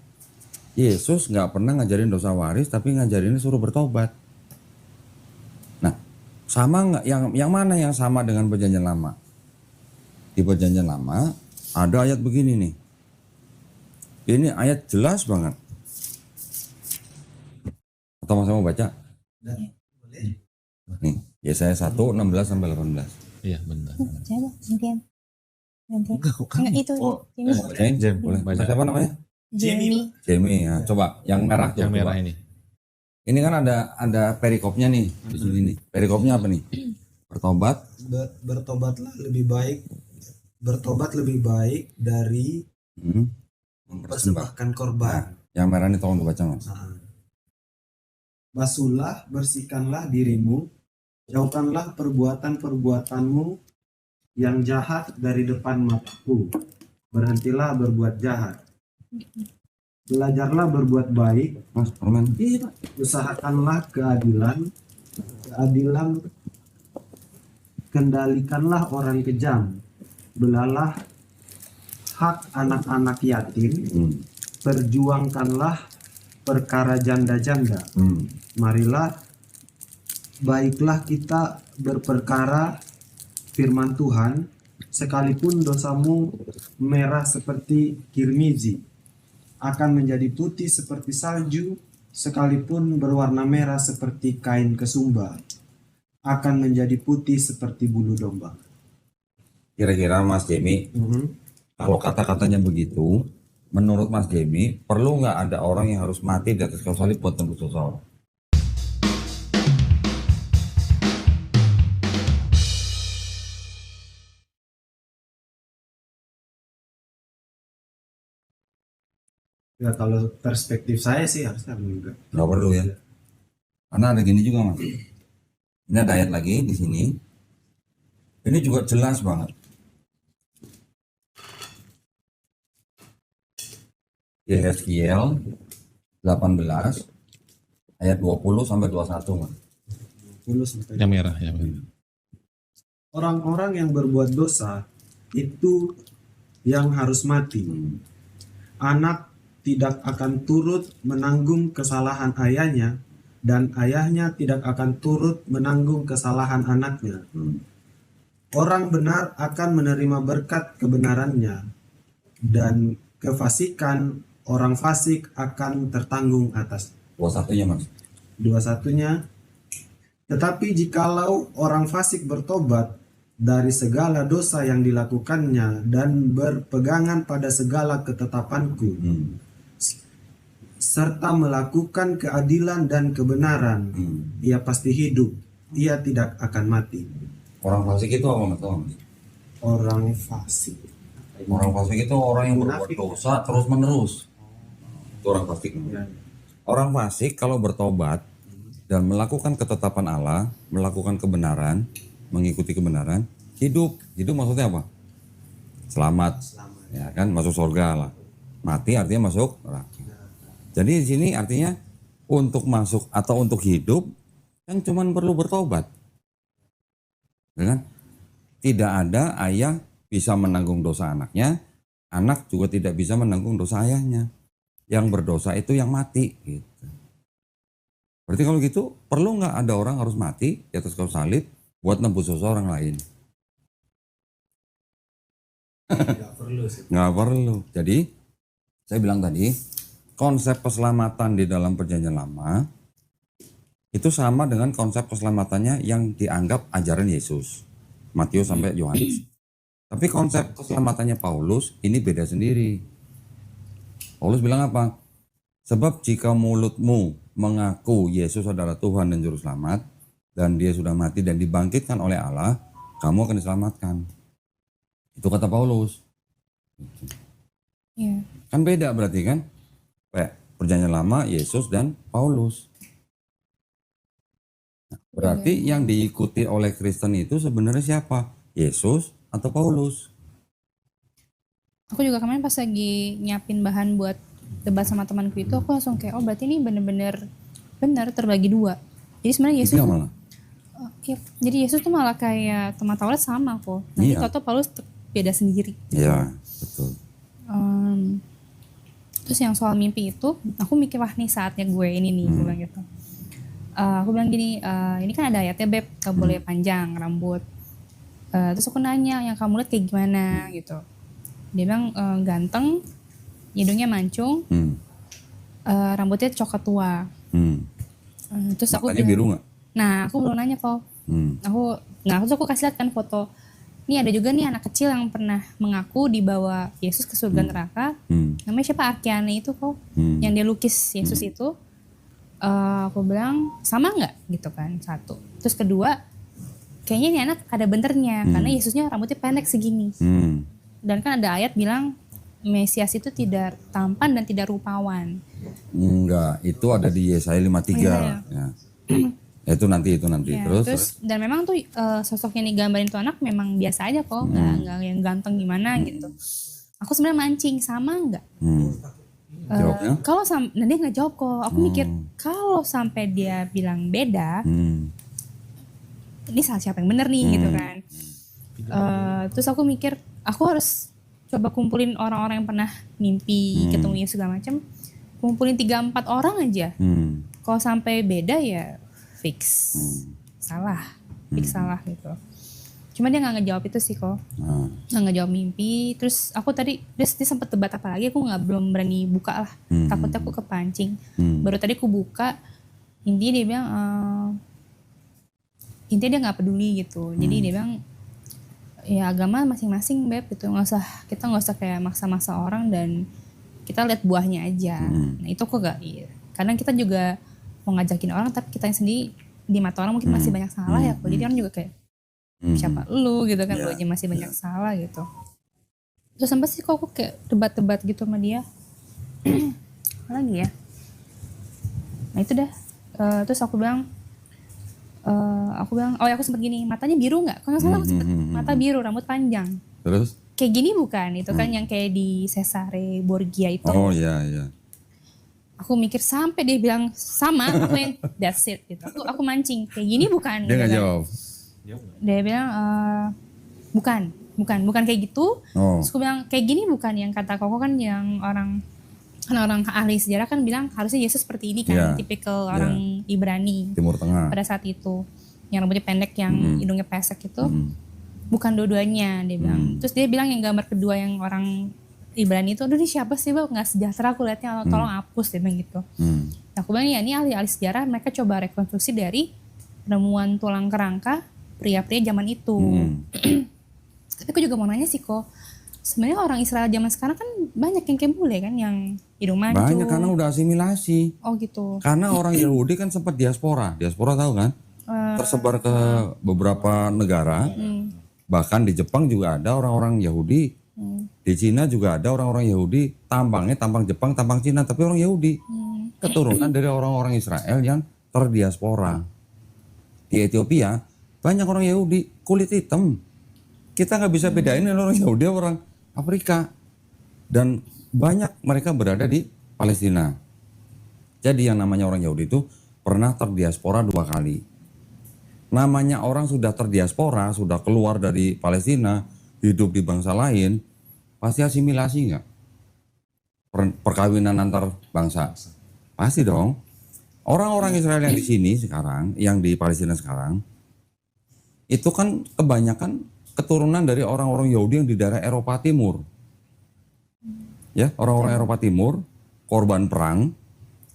Yesus nggak pernah ngajarin dosa waris, tapi ngajarinnya suruh bertobat. Nah, sama nggak? Yang mana yang sama dengan perjanjian lama? Di perjanjian lama ada ayat begini nih. Ini ayat jelas banget. Atau mas mau baca? Boleh. Nih, Yesaya 1, 16 sampai 18. Iya benar. Coba gantian. Enggak kok kan. Enggak itu Jamie. Bacain, boleh. Baca. Siapa namanya? Jamie. Jamie. Ya. Coba yang merah. Yang coba. merah ini. Ini kan ada perikopnya nih di sini nih. Perikopnya apa nih? Bertobat. Bertobat lebih baik dari Mempersembahkan. persembahkan korban. Yang merah ini tolong dibaca mas. Basuhlah, bersihkanlah dirimu, jauhkanlah perbuatan-perbuatanmu yang jahat dari depan mataku. Berhentilah berbuat jahat. Belajarlah berbuat baik, Mas, permen. usahakanlah keadilan, kendalikanlah orang kejam, belalah hak anak-anak yatim, perjuangkanlah perkara janda-janda. Marilah, baiklah kita berperkara firman Tuhan, sekalipun dosamu merah seperti kirmizi, akan menjadi putih seperti salju, sekalipun berwarna merah seperti kain kesumba, akan menjadi putih seperti bulu domba. Kira-kira Mas Jamie, kalau kata-katanya begitu, menurut Mas Jamie, perlu nggak ada orang yang harus mati di atas kayu salib buat tembus dosa orang? Ya kalau perspektif saya sih harusnya enggak. Nggak perlu ya. Karena ada gini juga mas. Ini ada ayat lagi di sini. Ini juga jelas banget. Yehezkiel 18 ayat 20 sampai 21. Mas. 10 sampai Yang merah, yang merah. orang-orang yang berbuat dosa itu yang harus mati. Anak tidak akan turut menanggung kesalahan ayahnya, dan ayahnya tidak akan turut menanggung kesalahan anaknya. Orang benar akan menerima berkat kebenarannya, dan kefasikan orang fasik akan tertanggung atas. 21-nya Mas. 21-nya, tetapi jikalau orang fasik bertobat dari segala dosa yang dilakukannya dan berpegangan pada segala ketetapanku, serta melakukan keadilan dan kebenaran, ia pasti hidup, ia tidak akan mati. Orang fasik itu apa Mas? Orang fasik, Orang fasik itu orang yang berbuat Munafik. dosa terus menerus. Itu orang fasik. Ya. Orang fasik kalau bertobat dan melakukan ketetapan Allah, melakukan kebenaran, mengikuti kebenaran, hidup. Hidup maksudnya apa? Selamat. Ya kan, masuk surga lah. Mati artinya masuk neraka. Jadi di sini artinya untuk masuk atau untuk hidup kan cuman perlu bertobat. Ya kan? Tidak ada ayah bisa menanggung dosa anaknya, anak juga tidak bisa menanggung dosa ayahnya. Yang berdosa itu yang mati gitu. Berarti kalau gitu perlu nggak ada orang harus mati di atas kayu salib buat nebus dosa orang lain? Nggak perlu sih. Nggak perlu. Jadi saya bilang tadi konsep keselamatan di dalam perjanjian lama itu sama dengan konsep keselamatannya yang dianggap ajaran Yesus, Matius sampai Yohanes. Tapi konsep keselamatannya Paulus ini beda sendiri. Paulus bilang apa? Sebab jika mulutmu mengaku Yesus adalah Tuhan dan Juru Selamat, dan dia sudah mati dan dibangkitkan oleh Allah, kamu akan diselamatkan. Itu kata Paulus. Iya. Kan beda berarti kan? Perjanjian lama Yesus dan Paulus. Nah, berarti yang diikuti oleh Kristen itu sebenarnya siapa? Yesus atau Paulus? Aku juga kemarin pas lagi nyiapin bahan buat debat sama temanku itu, aku langsung kayak, oh berarti ini bener-bener benar terbagi dua. Jadi sebenarnya Yesus Tiga malah. Iya, jadi Yesus tuh malah kayak teman Taurat sama kok. Nanti Iya. tau Paulus beda sendiri. Iya, betul. Terus yang soal mimpi itu, aku mikir wah nih saatnya gue ini nih, gue bilang gitu. Aku bilang gini, ini kan ada ayatnya Beb, gak boleh panjang rambut. Terus aku nanya, yang kamu lihat kayak gimana gitu. Dia bilang ganteng, hidungnya mancung, rambutnya coklat tua. Terus aku Matanya biru nggak? Nah, aku belum nanya kok. Terus aku kasih lihat kan foto. Ini ada juga nih anak kecil yang pernah mengaku dibawa Yesus ke surga neraka. Namanya siapa? Arkiane itu kok. Yang dia lukis Yesus itu. Aku bilang sama nggak gitu kan, satu. Terus kedua, kayaknya ini anak ada benernya karena Yesusnya rambutnya pendek segini. Dan kan ada ayat bilang Mesias itu tidak tampan dan tidak rupawan. Enggak, itu ada di Yesaya 53. Ya. Itu nanti. Ya, terus dan memang tuh sosok yang digambarin tuh anak memang biasa aja kok, nggak yang ganteng gimana gitu. Aku sebenarnya mancing sama nggak? Jawabnya? Kalau nah dia nggak jawab kok. Aku mikir kalau sampai dia bilang beda, ini salah siapa yang bener nih gitu kan. Terus aku mikir aku harus coba kumpulin orang-orang yang pernah mimpi ketemu Yesus segala macam. Kumpulin 3-4 orang aja. Kalau sampai beda ya fix salah gitu. Cuma dia nggak ngejawab itu sih kok, nggak ngejawab mimpi. Terus aku tadi dia sempat debat apa lagi, aku belum berani buka lah, takutnya aku kepancing. Baru tadi aku buka, intinya dia bilang intinya dia nggak peduli gitu. Jadi dia bilang ya agama masing-masing Beb gitu, kita nggak usah kayak maksa-maksa orang dan kita lihat buahnya aja. Nah itu kok gak, kadang kita juga mau ngajakin orang tapi kita sendiri di mata orang mungkin masih banyak salah ya kok. Jadi orang juga kayak siapa lu gitu kan, lu aja masih banyak salah gitu. Terus sampai sih kok aku kayak debat-debat gitu sama dia. Apa lagi ya? Nah itu dah. Terus aku bilang oh ya aku sempet gini, matanya biru nggak? Kalau nggak salah aku sempet mata biru, rambut panjang. Terus? Kayak gini bukan? Itu kan yang kayak di Cesare Borgia itu. Oh iya. Aku mikir sampai dia bilang sama, aku yang that's it gitu. Aku mancing kayak gini bukan? Dia nggak gitu kan. jawab. Dia bilang bukan kayak gitu. Oh. Terus aku bilang kayak gini bukan, yang kata Koko kan yang orang ahli sejarah kan bilang harusnya Yesus seperti ini kan, Iya. tipikal orang Ibrani Timur Tengah. pada saat itu, yang rambutnya pendek, yang hidungnya pesek itu. Bukan dua-duanya dia bilang. Terus dia bilang yang gambar kedua yang orang Ibrani itu, aduh ini siapa sih Bang, nggak sejahtera aku liatnya, tolong hapus dia bilang gitu. Nah, aku bilang ya ini ahli sejarah, mereka coba rekonstruksi dari penemuan tulang kerangka pria-pria zaman itu. Tapi aku juga mau nanya sih kok, sebenarnya orang Israel zaman sekarang kan banyak yang kayak bule kan, yang hidung mancung. Banyak karena udah asimilasi. Oh gitu. Karena orang Yahudi kan sempat diaspora. Diaspora tahu kan? Tersebar ke beberapa negara. Bahkan di Jepang juga ada orang-orang Yahudi. Di Cina juga ada orang-orang Yahudi. Tampangnya tampang Jepang, tampang Cina. Tapi orang Yahudi. Keturunan dari orang-orang Israel yang terdiaspora. Di Ethiopia banyak orang Yahudi kulit hitam. Kita nggak bisa bedain orang Yahudi orang Afrika. Dan banyak mereka berada di Palestina. Jadi yang namanya orang Yahudi itu pernah terdiaspora 2 kali. Namanya orang sudah terdiaspora, sudah keluar dari Palestina, hidup di bangsa lain, pasti asimilasi nggak? Perkawinan antar bangsa, pasti dong. Orang-orang Israel yang di sini sekarang, yang di Palestina sekarang, itu kan kebanyakan keturunan dari orang-orang Yahudi yang di daerah Eropa Timur. Ya, orang-orang Eropa Timur, korban perang,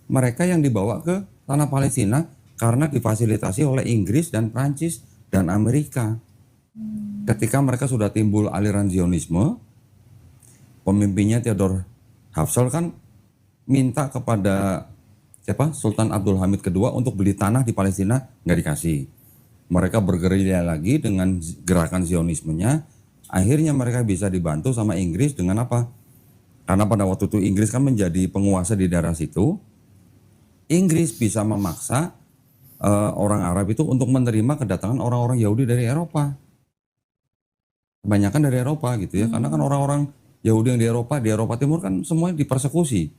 mereka yang dibawa ke tanah Palestina karena difasilitasi oleh Inggris dan Prancis dan Amerika. Ketika mereka sudah timbul aliran Zionisme, pemimpinnya Theodor Herzl kan minta kepada Sultan Abdul Hamid II untuk beli tanah di Palestina, nggak dikasih. Mereka bergerilya lagi dengan gerakan Zionismenya. Akhirnya mereka bisa dibantu sama Inggris dengan apa? Karena pada waktu itu Inggris kan menjadi penguasa di daerah situ. Inggris bisa memaksa orang Arab itu untuk menerima kedatangan orang-orang Yahudi dari Eropa. Kebanyakan dari Eropa gitu ya. Karena kan orang-orang Yahudi yang di Eropa Timur kan semuanya dipersekusi.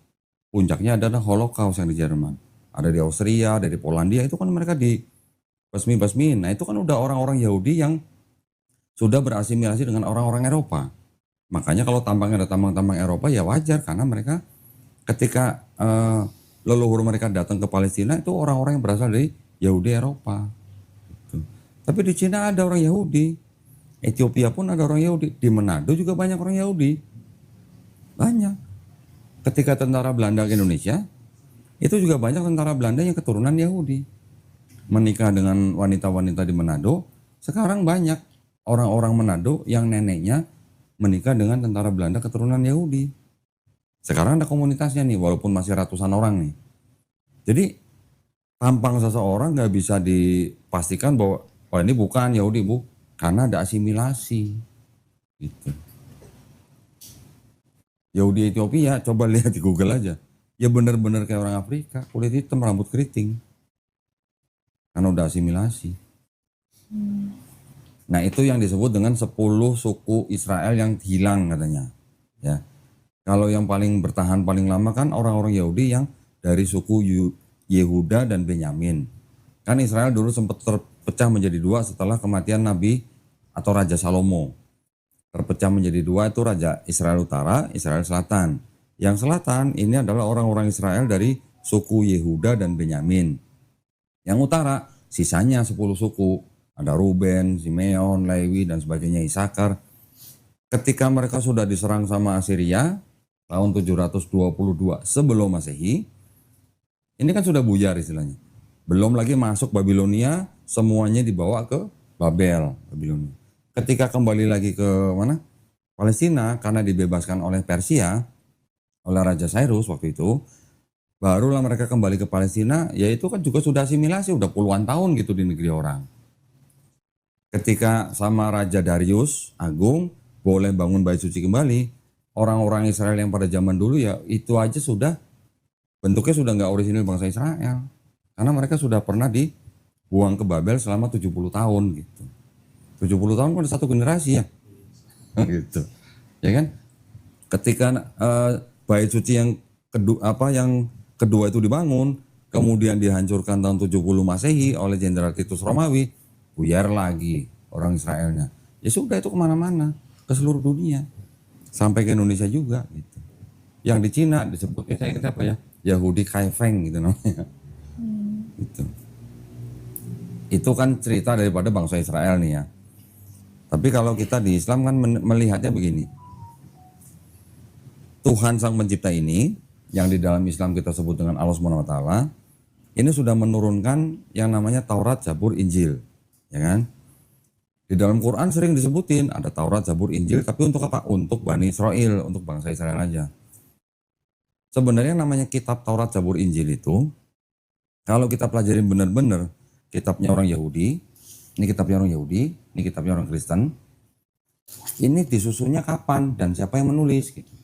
Puncaknya adalah Holocaust yang di Jerman. Ada di Austria, ada di Polandia, itu kan mereka dibasmi-basmiin. Nah itu kan udah orang-orang Yahudi yang sudah berasimilasi dengan orang-orang Eropa. Makanya kalau tampangnya ada tambang-tambang Eropa ya wajar, karena mereka ketika leluhur mereka datang ke Palestina itu orang-orang yang berasal dari Yahudi Eropa. Gitu. Tapi di Cina ada orang Yahudi, Ethiopia pun ada orang Yahudi, di Manado juga banyak orang Yahudi, banyak. Ketika tentara Belanda ke Indonesia, itu juga banyak tentara Belanda yang keturunan Yahudi, menikah dengan wanita-wanita di Manado. Sekarang banyak orang-orang Manado yang neneknya menikah dengan tentara Belanda keturunan Yahudi. Sekarang ada komunitasnya nih, walaupun masih ratusan orang nih. Jadi tampang seseorang nggak bisa dipastikan bahwa oh ini bukan Yahudi, Bu, karena ada asimilasi. Gitu. Yahudi Ethiopia, coba lihat di Google aja. Ya benar-benar kayak orang Afrika, kulit hitam, rambut keriting. Karena udah asimilasi. Nah itu yang disebut dengan 10 suku Israel yang hilang katanya. Ya. Kalau yang paling bertahan paling lama kan orang-orang Yahudi yang dari suku Yehuda dan Benyamin. Kan Israel dulu sempat terpecah menjadi 2 setelah kematian Nabi atau Raja Salomo. Terpecah menjadi 2 itu Raja Israel Utara, Israel Selatan. Yang selatan ini adalah orang-orang Israel dari suku Yehuda dan Benyamin. Yang utara sisanya 10 suku. Ada Ruben, Simeon, Lewi dan sebagainya, Isakar. Ketika mereka sudah diserang sama Assyria tahun 722 sebelum Masehi, ini kan sudah buyar istilahnya. Belum lagi masuk Babilonia, semuanya dibawa ke Babel, Babilonia. Ketika kembali lagi ke mana? Palestina karena dibebaskan oleh Persia, oleh Raja Cyrus waktu itu, barulah mereka kembali ke Palestina, yaitu kan juga sudah asimilasi, udah puluhan tahun gitu di negeri orang. Ketika sama Raja Darius Agung boleh bangun bait suci kembali, orang-orang Israel yang pada zaman dulu ya itu aja sudah bentuknya sudah nggak orisinil bangsa Israel, karena mereka sudah pernah dibuang ke Babel selama 70 tahun gitu. 70 tahun kan satu generasi ya, gitu, ya kan? Ketika bait suci yang kedua yang kedua itu dibangun, kemudian dihancurkan tahun 70 Masehi oleh Jenderal Titus Romawi, buyar lagi orang Israelnya. Ya sudah, itu kemana-mana, ke seluruh dunia, sampai ke Indonesia juga gitu. Yang di Cina disebutnya saya ingat apa ya, Yahudi Kaifeng gitu namanya. Itu kan cerita daripada bangsa Israel nih ya. Tapi kalau kita di Islam kan melihatnya begini. Tuhan Sang Pencipta ini, yang di dalam Islam kita sebut dengan Allah SWT, ini sudah menurunkan yang namanya Taurat, Zabur, Injil. Ya kan? Di dalam Quran sering disebutin ada Taurat, Zabur, Injil, tapi untuk apa? Untuk Bani Israel, untuk bangsa Israel aja. Sebenarnya namanya kitab Taurat, Zabur, Injil itu, kalau kita pelajarin benar-benar, kitabnya orang Yahudi, ini kitabnya orang Yahudi, ini kitabnya orang Kristen, ini disusunnya kapan dan siapa yang menulis gitu.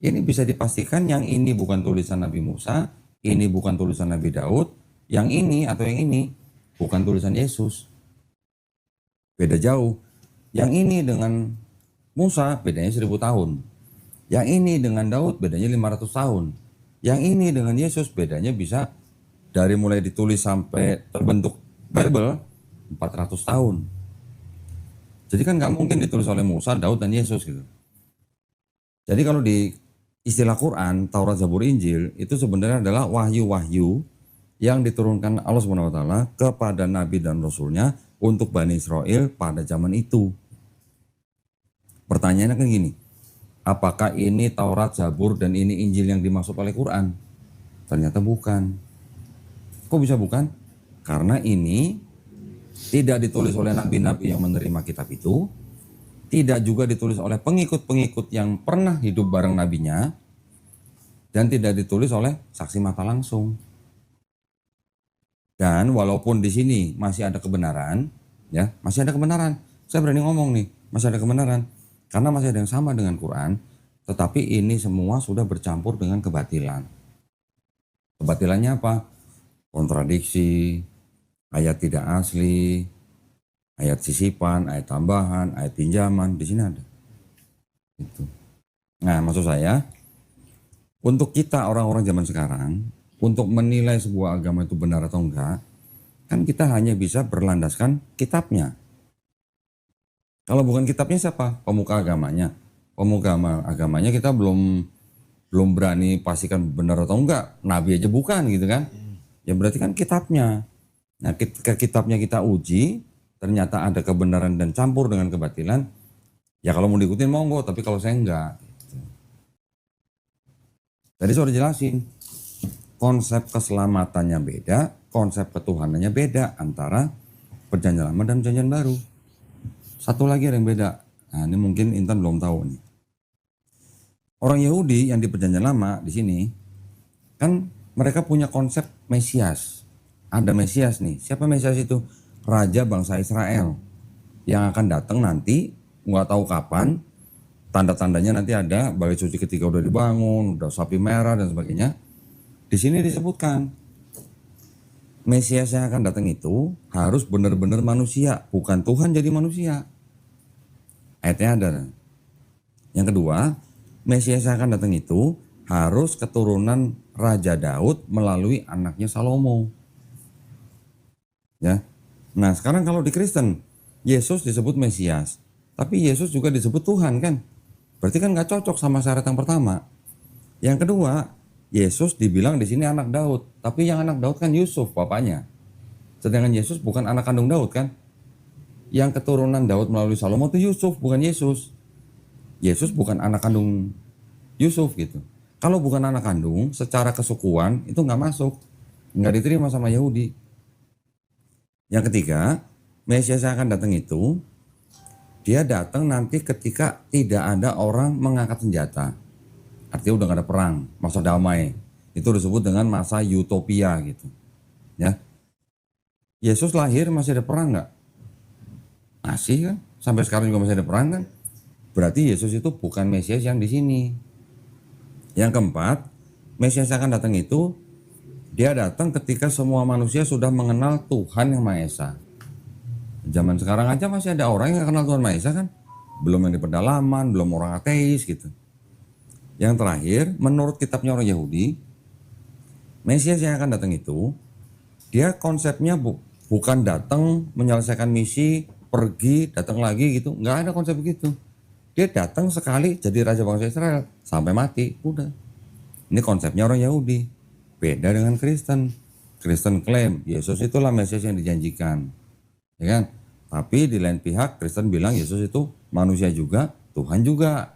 Ini bisa dipastikan yang ini bukan tulisan Nabi Musa, ini bukan tulisan Nabi Daud, yang ini atau yang ini bukan tulisan Yesus. Beda jauh. Yang ini dengan Musa bedanya 1000 tahun. Yang ini dengan Daud bedanya 500 tahun. Yang ini dengan Yesus bedanya bisa dari mulai ditulis sampai terbentuk Bible 400 tahun. Jadi kan nggak mungkin ditulis oleh Musa, Daud, dan Yesus gitu. Jadi kalau di istilah Quran, Taurat, Zabur, Injil itu sebenarnya adalah wahyu-wahyu yang diturunkan Allah SWT kepada Nabi dan Rasulnya untuk Bani Israel pada zaman itu. Pertanyaannya kan gini, apakah ini Taurat, Zabur, dan ini Injil yang dimaksud oleh Quran? Ternyata bukan. Kok bisa bukan? Karena ini tidak ditulis oleh nabi-nabi yang menerima kitab itu, tidak juga ditulis oleh pengikut-pengikut yang pernah hidup bareng nabinya, dan tidak ditulis oleh saksi mata langsung. Dan walaupun di sini masih ada kebenaran, ya masih ada kebenaran. Saya berani ngomong nih, masih ada kebenaran, karena masih ada yang sama dengan Quran, tetapi ini semua sudah bercampur dengan kebatilan. Kebatilannya apa? Kontradiksi, ayat tidak asli, ayat sisipan, ayat tambahan, ayat pinjaman, di sini ada. Itu. Nah, maksud saya, untuk kita orang-orang zaman sekarang, untuk menilai sebuah agama itu benar atau enggak, kan kita hanya bisa berlandaskan kitabnya. Kalau bukan kitabnya siapa? Pemuka agamanya. Pemuka agamanya kita belum berani pastikan benar atau enggak. Nabi aja bukan gitu kan. Ya berarti kan kitabnya. Nah, ketika kitabnya kita uji, ternyata ada kebenaran dan campur dengan kebatilan, ya kalau mau diikutin monggo, tapi kalau saya enggak. Gitu. Tadi saya udah jelasin, konsep keselamatannya beda, konsep ketuhanannya beda antara perjanjian lama dan perjanjian baru. Satu lagi ada yang beda, nah ini mungkin Intan belum tahu nih. Orang Yahudi yang di perjanjian lama di sini, kan mereka punya konsep Mesias. Ada Mesias nih, siapa Mesias itu? Raja bangsa Israel yang akan datang nanti, nggak tahu kapan, tanda-tandanya nanti ada, bait suci ketika udah dibangun, udah sapi merah dan sebagainya. Di sini disebutkan Mesias yang akan datang itu harus benar-benar manusia, bukan Tuhan jadi manusia. Ayatnya ada. Yang kedua, Mesias yang akan datang itu harus keturunan Raja Daud melalui anaknya Salomo. Ya. Nah sekarang kalau di Kristen, Yesus disebut Mesias, tapi Yesus juga disebut Tuhan kan? Berarti kan nggak cocok sama syarat yang pertama. Yang kedua, Yesus dibilang di sini anak Daud, tapi yang anak Daud kan Yusuf bapaknya. Sedangkan Yesus bukan anak kandung Daud kan? Yang keturunan Daud melalui Salomo itu Yusuf, bukan Yesus. Yesus bukan anak kandung Yusuf gitu. Kalau bukan anak kandung, secara kesukuan itu nggak masuk, nggak diterima sama Yahudi. Yang ketiga, Mesias yang akan datang itu, dia datang nanti ketika tidak ada orang mengangkat senjata. Artinya udah gak ada perang, masa damai. Itu disebut dengan masa utopia gitu. Ya, Yesus lahir masih ada perang nggak? Masih kan, sampai sekarang juga masih ada perang kan. Berarti Yesus itu bukan Mesias yang di sini. Yang keempat, Mesias yang akan datang itu, dia datang ketika semua manusia sudah mengenal Tuhan yang Maha Esa. Zaman sekarang aja masih ada orang yang kenal Tuhan Maha Esa kan. Belum yang di pedalaman, belum orang ateis gitu. Yang terakhir, menurut kitabnya orang Yahudi, Mesias yang akan datang itu, dia konsepnya bukan datang menyelesaikan misi, pergi, datang lagi gitu. Nggak ada konsep begitu. Dia datang sekali jadi raja bangsa Israel sampai mati, udah. Ini konsepnya orang Yahudi. Beda dengan Kristen. Kristen klaim Yesus itulah Mesias yang dijanjikan, ya kan? Tapi di lain pihak Kristen bilang Yesus itu manusia juga, Tuhan juga,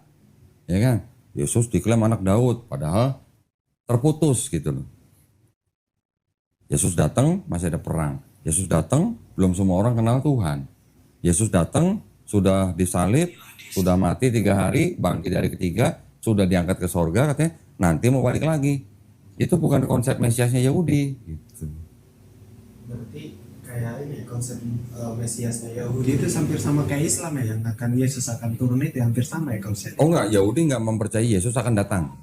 ya kan? Yesus diklaim anak Daud, padahal terputus gitu loh. Yesus datang masih ada perang. Yesus datang belum semua orang kenal Tuhan. Yesus datang sudah disalib, sudah mati 3 hari, bangkit dari ketiga, sudah diangkat ke sorga, katanya nanti mau balik lagi. Itu bukan konsep Mesiasnya Yahudi. Gitu. Berarti kayak ini konsep Mesiasnya Yahudi itu hampir sama kayak Islam ya, yang akan Yesus akan turun itu hampir sama ya konsep. Oh enggak, Yahudi enggak mempercayai Yesus akan datang.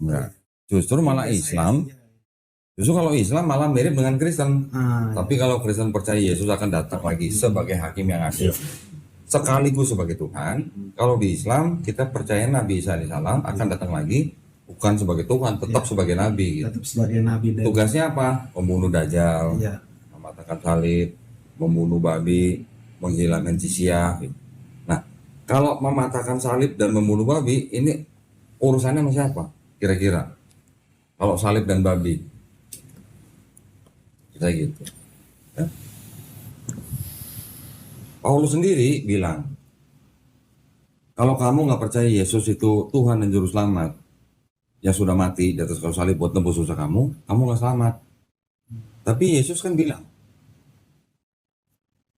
Enggak. Justru malah Islam. Justru kalau Islam malah mirip dengan Kristen. Tapi kalau Kristen percaya Yesus akan datang lagi sebagai hakim yang adil, sekaligus sebagai Tuhan. Kalau di Islam kita percaya Nabi Isa alaihissalam akan datang lagi, bukan sebagai Tuhan, tetap sebagai Nabi. Gitu. Tetap sebagai Nabi. Tugasnya apa? Membunuh Dajjal, mematahkan salib, membunuh babi, menghilangkan jizyah. Gitu. Nah, kalau mematahkan salib dan membunuh babi, ini urusannya sama siapa? Kira-kira? Kalau salib dan babi, kita gitu. Ya. Paulus sendiri bilang, kalau kamu nggak percaya Yesus itu Tuhan dan Juru Selamat, yang sudah mati di atas kayu salib buat tembus dosa kamu nggak selamat. Tapi Yesus kan bilang,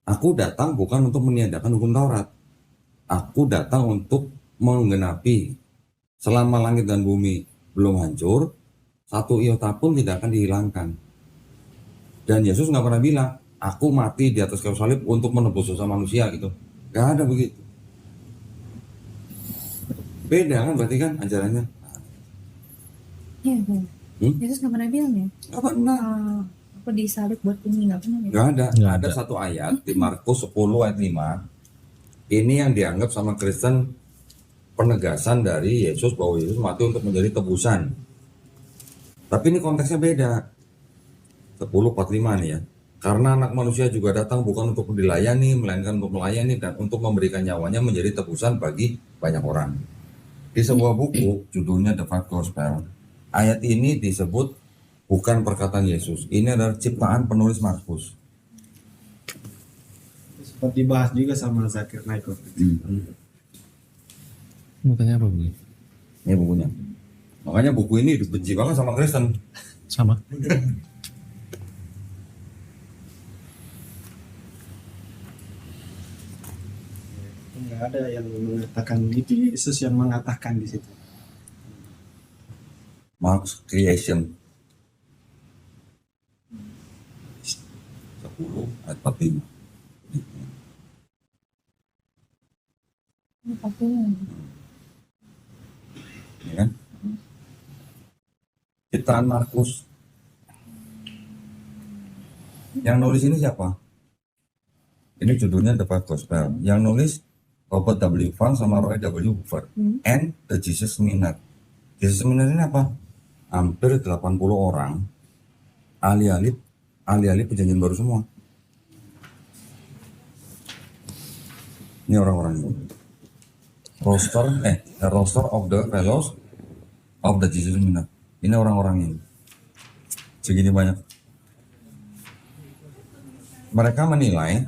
aku datang bukan untuk meniadakan hukum Taurat. Aku datang untuk menggenapi. Selama langit dan bumi belum hancur, satu iota pun tidak akan dihilangkan. Dan Yesus nggak pernah bilang, aku mati di atas kayu salib untuk menebus dosa manusia gitu. Gak ada begitu. Beda kan berarti kan ajarannya. Iya, Yesus nggak pernah bilang ya? Gak pernah. Aku disalib buat ini, nggak pernah ya? Gak ada. Ada satu ayat di Markus 10 ayat 5. Ini yang dianggap sama Kristen penegasan dari Yesus bahwa Yesus mati untuk menjadi tebusan. Tapi ini konteksnya beda. 10:45 nih ya. Karena anak manusia juga datang bukan untuk dilayani, melainkan untuk melayani dan untuk memberikan nyawanya menjadi tebusan bagi banyak orang. Di sebuah buku judulnya The Five Gospel, ayat ini disebut bukan perkataan Yesus. Ini adalah ciptaan penulis Markus. Sempat dibahas juga sama Zakir Naik. Mau tanya apa Bu? Ini bukunya. Makanya buku ini dibenci banget sama Kristen. Sama. Nggak ada yang mengatakan itu Yesus yang mengatakan di situ. Marx Creation 10 ayat 45. Ya kan? Ciptaan Markus. Yang nulis ini siapa? Ini judulnya The Five Gospel. Yang nulis Robert W. Funk sama Roy W. Hoover. And the Jesus Minute. Jesus Minute ini apa? Hampir 80 orang ahli-ahli perjanjian baru semua. Ini orang-orang ini. Roster of the Fellows of the Jesus Minute. Ini orang-orang ini. Segini banyak. Mereka menilai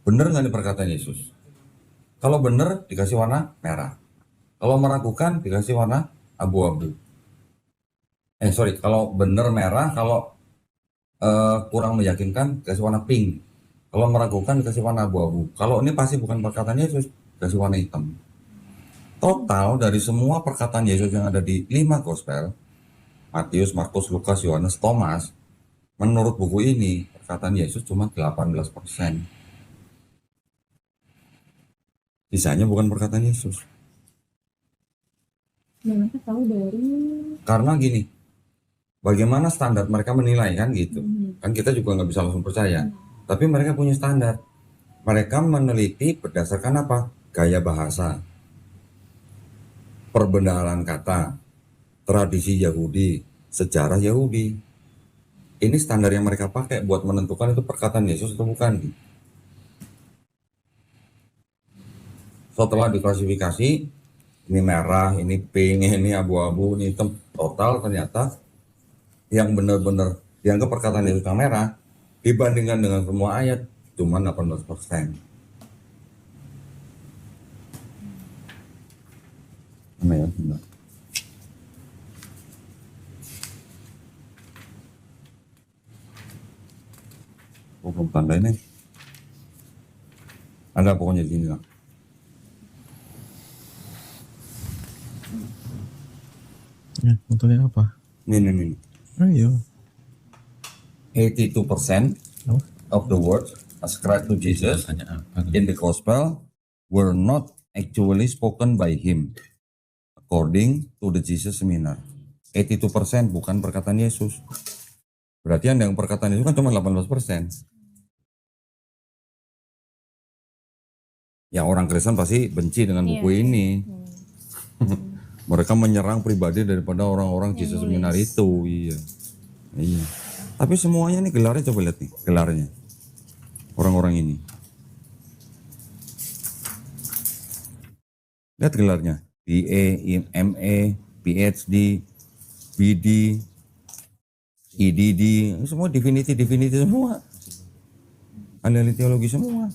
benar nggak nih perkataan Yesus. Kalau benar dikasih warna merah. Kalau meragukan dikasih warna abu-abu. Kalau benar merah, kalau kurang meyakinkan dikasih warna pink. Kalau meragukan dikasih warna abu-abu. Kalau ini pasti bukan perkataan Yesus, dikasih warna hitam. Total dari semua perkataan Yesus yang ada di 5 gospel, Matius, Markus, Lukas, Yohanes, Thomas, menurut buku ini perkataan Yesus cuma 18%. Sisanya bukan perkataan Yesus. Mereka tahu dari. Karena gini, bagaimana standar mereka menilai kan gitu. Kan kita juga nggak bisa langsung percaya. Tapi mereka punya standar. Mereka meneliti berdasarkan apa? Gaya bahasa, perbendaharaan kata, tradisi Yahudi, sejarah Yahudi. Ini standar yang mereka pakai buat menentukan itu perkataan Yesus atau bukan. Setelah diklasifikasi, ini merah, ini pink, ini abu-abu, ini hitam, total ternyata yang benar-benar dianggap perkataan Yesus yang merah dibandingkan dengan semua ayat cuma 18%. Mana ya? Bentar. Oh, belum tanda ini. Ada pokoknya di sini lah. Ya, fotonya apa? Ini. Ayo. 82% Apa? of the words ascribed to Jesus in the gospel were not actually spoken by him according to the Jesus seminar. 82% bukan perkataan Yesus. Berarti yang perkataan Yesus kan cuma 18%. Ya orang Kristen pasti benci dengan buku ini. Mereka menyerang pribadi daripada orang-orang Jesus seminar itu. Iya. Tapi semuanya nih gelarnya, coba lihat nih gelarnya. Orang-orang ini. Lihat gelarnya. BA, MA, PhD, BD, EDD, semua divinity semua. Ahli teologi semua.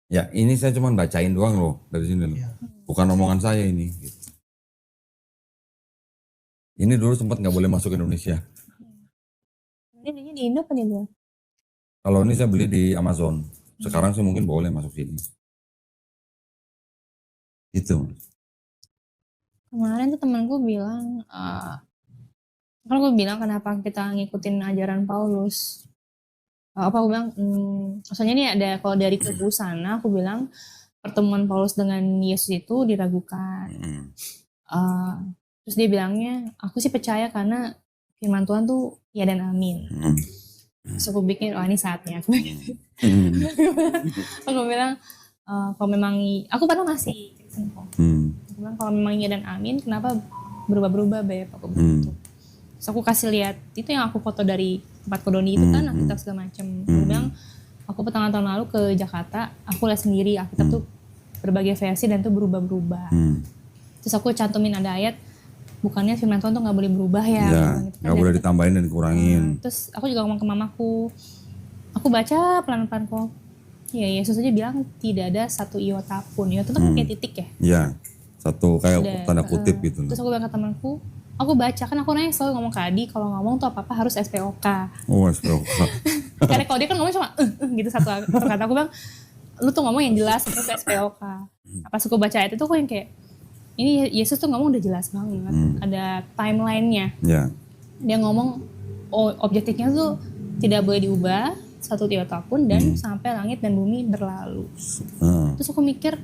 Ya, ini saya cuma bacain doang loh dari sini loh. Bukan omongan saya ini. Ini dulu sempat nggak boleh masuk ke Indonesia. Ini di Indo apa nih dia? Kalau ini saya beli di Amazon. Sekarang sih mungkin boleh masuk sini. Itu. Kemarin tuh temanku bilang, kan gue bilang kenapa kita ngikutin ajaran Paulus. Apa aku bilang, maksudnya ini ada kalau dari kubu sana, aku bilang pertemuan Paulus dengan Yesus itu diragukan. Terus dia bilangnya, aku sih percaya karena firman Tuhan tuh ya dan amin. Terus aku bikin, ini saatnya. Aku bilang, kalau memang, aku pernah masih aku bilang kalau memang ya dan amin, kenapa berubah-berubah Beb? Aku bilang gitu. Terus aku kasih lihat, itu yang aku foto dari tempat Kodoni itu kan, Alkitab segala macam. Aku bilang, aku tahun lalu ke Jakarta, aku lihat sendiri Alkitab tuh berbagai versi dan tuh berubah-berubah. Terus aku cantumin ada ayat, bukannya firman Tuhan tuh gak boleh berubah ya. Ya, gitu kan. gak boleh ditambahin dan dikurangin. Terus aku juga ngomong ke mamaku, aku baca pelan-pelan kok. Ya Yesus aja bilang tidak ada satu iota pun. Iota itu kan kayak titik ya. Ya, satu kayak tanda kutip gitu. Terus aku bilang ke temanku, aku baca kan aku nanya selalu ngomong ke Adi, kalau ngomong tuh apa-apa harus SPOK. Oh, SPOK. Karena kalau dia kan ngomong cuma gitu satu kata, aku bilang lu tuh ngomong yang jelas terus SPOK. Pas aku baca itu tuh aku yang kayak ini Yesus tuh ngomong udah jelas banget. Ada timelinenya. Ya. Dia ngomong objektifnya tuh tidak boleh diubah satu iota pun dan sampai langit dan bumi berlalu. Terus aku mikir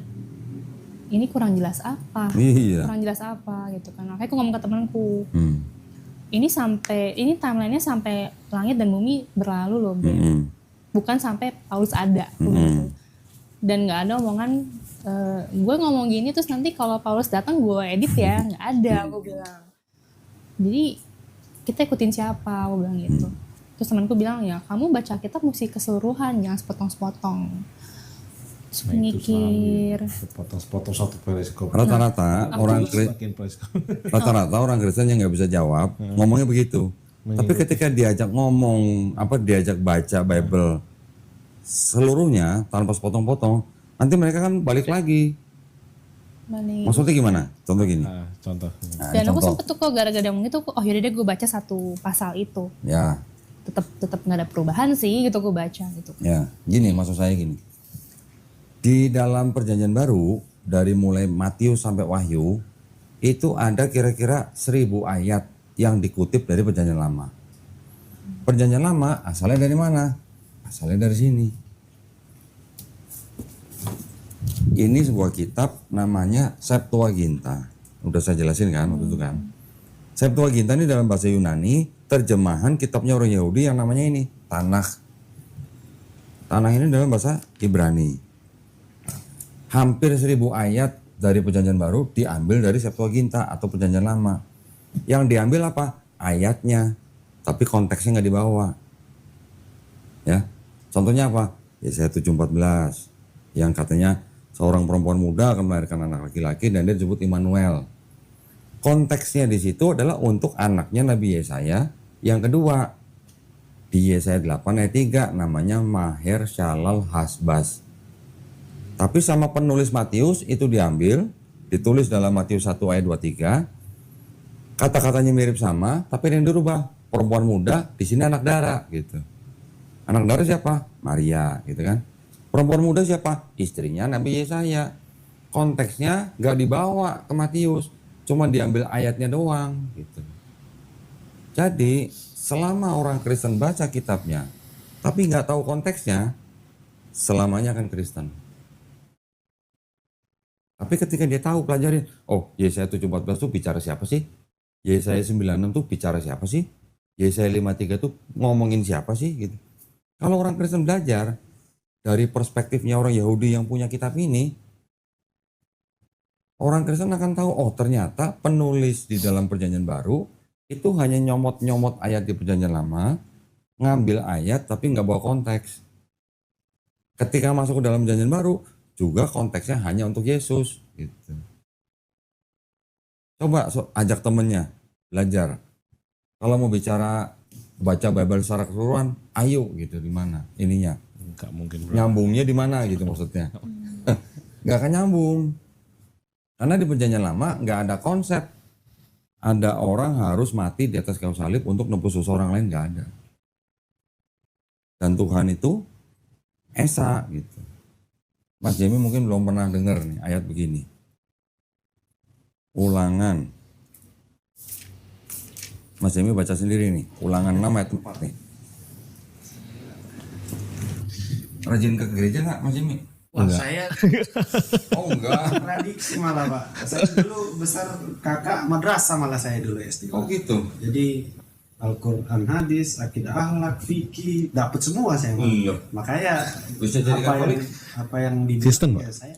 ini kurang jelas apa? Iya. Kurang jelas apa gitu kan. Makanya aku ngomong ke temanku. Ini timelinenya sampai langit dan bumi berlalu loh, Ben. Bukan sampai Paulus ada gitu. Dan nggak ada omongan gue ngomong gini terus nanti kalau Paulus datang gue edit ya, nggak ada, aku bilang. Jadi kita ikutin siapa, aku bilang gitu. Terus temanku bilang ya kamu baca kitab mesti keseluruhan, jangan sepotong-sepotong. Terus mikir. Sepotong-sepotong satu periskop. Rata-rata orang Kristen yang nggak bisa jawab ngomongnya begitu. Tapi ketika diajak ngomong, diajak baca Bible seluruhnya tanpa sepotong-potong, nanti mereka kan balik lagi. Maksudnya gimana? Contoh gini. Contoh. Dan aku sempet tuh kok gara-gara ngomong itu, yaudah deh gue baca satu pasal itu. Ya. Tetap nggak ada perubahan sih gitu gue baca gitu. Ya, gini maksud saya gini. Di dalam Perjanjian Baru dari mulai Matius sampai Wahyu itu ada kira-kira 1000 ayat yang dikutip dari Perjanjian Lama. Perjanjian Lama asalnya dari mana? Asalnya dari sini. Ini sebuah kitab namanya Septuaginta. Udah saya jelasin kan waktu itu kan. Septuaginta ini dalam bahasa Yunani terjemahan kitabnya orang Yahudi yang namanya ini Tanakh. Tanakh ini dalam bahasa Ibrani. Hampir 1000 ayat dari perjanjian baru diambil dari Septuaginta atau perjanjian lama. Yang diambil apa? Ayatnya, tapi konteksnya nggak dibawa. Ya, contohnya apa? Yesaya 7:14 yang katanya seorang perempuan muda akan melahirkan anak laki-laki dan dia disebut Immanuel. Konteksnya di situ adalah untuk anaknya Nabi Yesaya yang kedua. Di Yesaya 8 ayat 3 namanya Maher Shalal Hasbaz. Tapi sama penulis Matius itu diambil, ditulis dalam Matius 1 ayat 23. Kata-katanya mirip sama, tapi yang dirubah. Perempuan muda, di sini anak dara gitu. Anak dara siapa? Maria gitu kan. Perempuan muda siapa? Istrinya Nabi Yesaya. Konteksnya gak dibawa ke Matius, cuma diambil ayatnya doang gitu. Jadi selama orang Kristen baca kitabnya, tapi nggak tahu konteksnya, selamanya akan Kristen. Tapi ketika dia tahu pelajarin, oh Yesaya 7:14 tuh bicara siapa sih? Yesaya 9:6 tuh bicara siapa sih? Yesaya 5:3 tuh ngomongin siapa sih? Gitu. Kalau orang Kristen belajar dari perspektifnya orang Yahudi yang punya kitab ini, orang Kristen akan tahu, oh ternyata penulis di dalam perjanjian baru itu hanya nyomot-nyomot ayat di perjanjian lama, ngambil ayat tapi nggak bawa konteks. Ketika masuk ke dalam perjanjian baru, juga konteksnya hanya untuk Yesus. Gitu. Coba ajak temennya belajar. Kalau mau bicara baca Bible secara keseluruhan, ayo gitu di mana ininya. Nggak mungkin bro. Nyambungnya di mana gitu maksudnya. Nggak akan nyambung. Karena di perjanjian lama nggak ada konsep. Ada orang harus mati di atas kayu salib untuk nebus dosa orang lain, nggak ada. Dan Tuhan itu Esa gitu. Mas Jimmy mungkin belum pernah dengar nih ayat begini. Ulangan. Mas Jimmy baca sendiri nih. Ulangan 6 ayat 4 nih. Rajin ke gereja nggak Mas Jimmy? Wah, Enggak. saya Oh enggak. tradisi malah Pak. Saya dulu besar kakak madrasah malah saya dulu SD. Oh gitu. Jadi Al-Quran, hadis, akidah akhlak, fikih, dapat semua saya. Pak. Iya. Makanya Bisa jadi Katolik. apa yang dibilang Kristen, Pak? ya saya.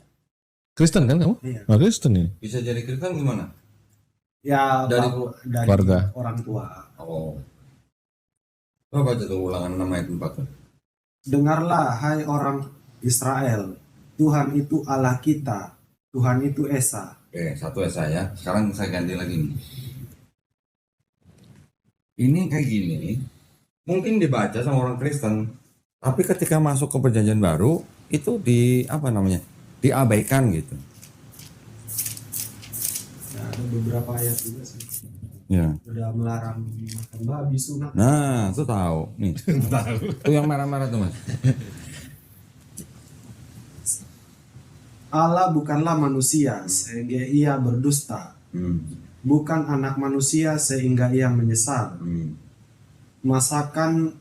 Kristen kan kamu? Iya. Oh, Kristen ya? Bisa jadi Kristen gimana? Ya Dari dari keluarga. orang tua. Oh. Coba baca tuh ulangan 6 ayat 4 tuh. Dengarlah hai orang Israel, Tuhan itu Allah kita, Tuhan itu Esa. Oke, satu Esa ya. Sekarang saya ganti lagi nih. Ini kayak gini, mungkin dibaca sama orang Kristen, tapi ketika masuk ke perjanjian baru itu diabaikan gitu. Ya, ada beberapa ayat juga sih. Ya. Udah melarang makan babi sunat. Nah, itu tahu nih. Itu yang merah-merah tuh mas. Allah bukanlah manusia sehingga ia berdusta, bukan anak manusia sehingga ia menyesal. Masakan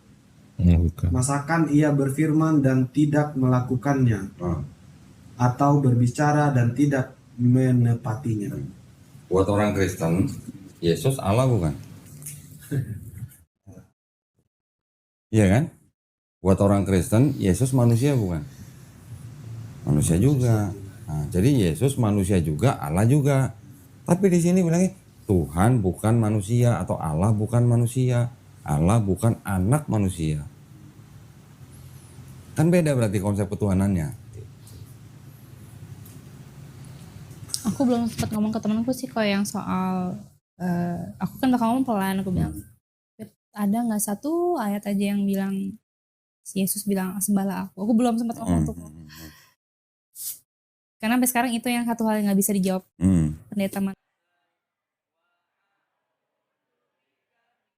Bukan. masakan ia berfirman dan tidak melakukannya, atau berbicara dan tidak menepatinya. Buat orang Kristen, Yesus Allah bukan? Iya kan? Buat orang Kristen, Yesus manusia bukan? Manusia juga. Nah, jadi Yesus manusia juga, Allah juga. Tapi di sini bilangnya Tuhan bukan manusia atau Allah bukan manusia. Allah bukan anak manusia. Kan beda berarti konsep ketuhanannya. Aku belum sempat ngomong ke temanku sih kalau yang soal aku kan bakal ngomong pelan, aku bilang ada nggak satu ayat aja yang bilang si Yesus bilang sembahlah aku. Aku belum sempat ngomong tuh. Karena sampai sekarang itu yang satu hal yang nggak bisa dijawab pendeta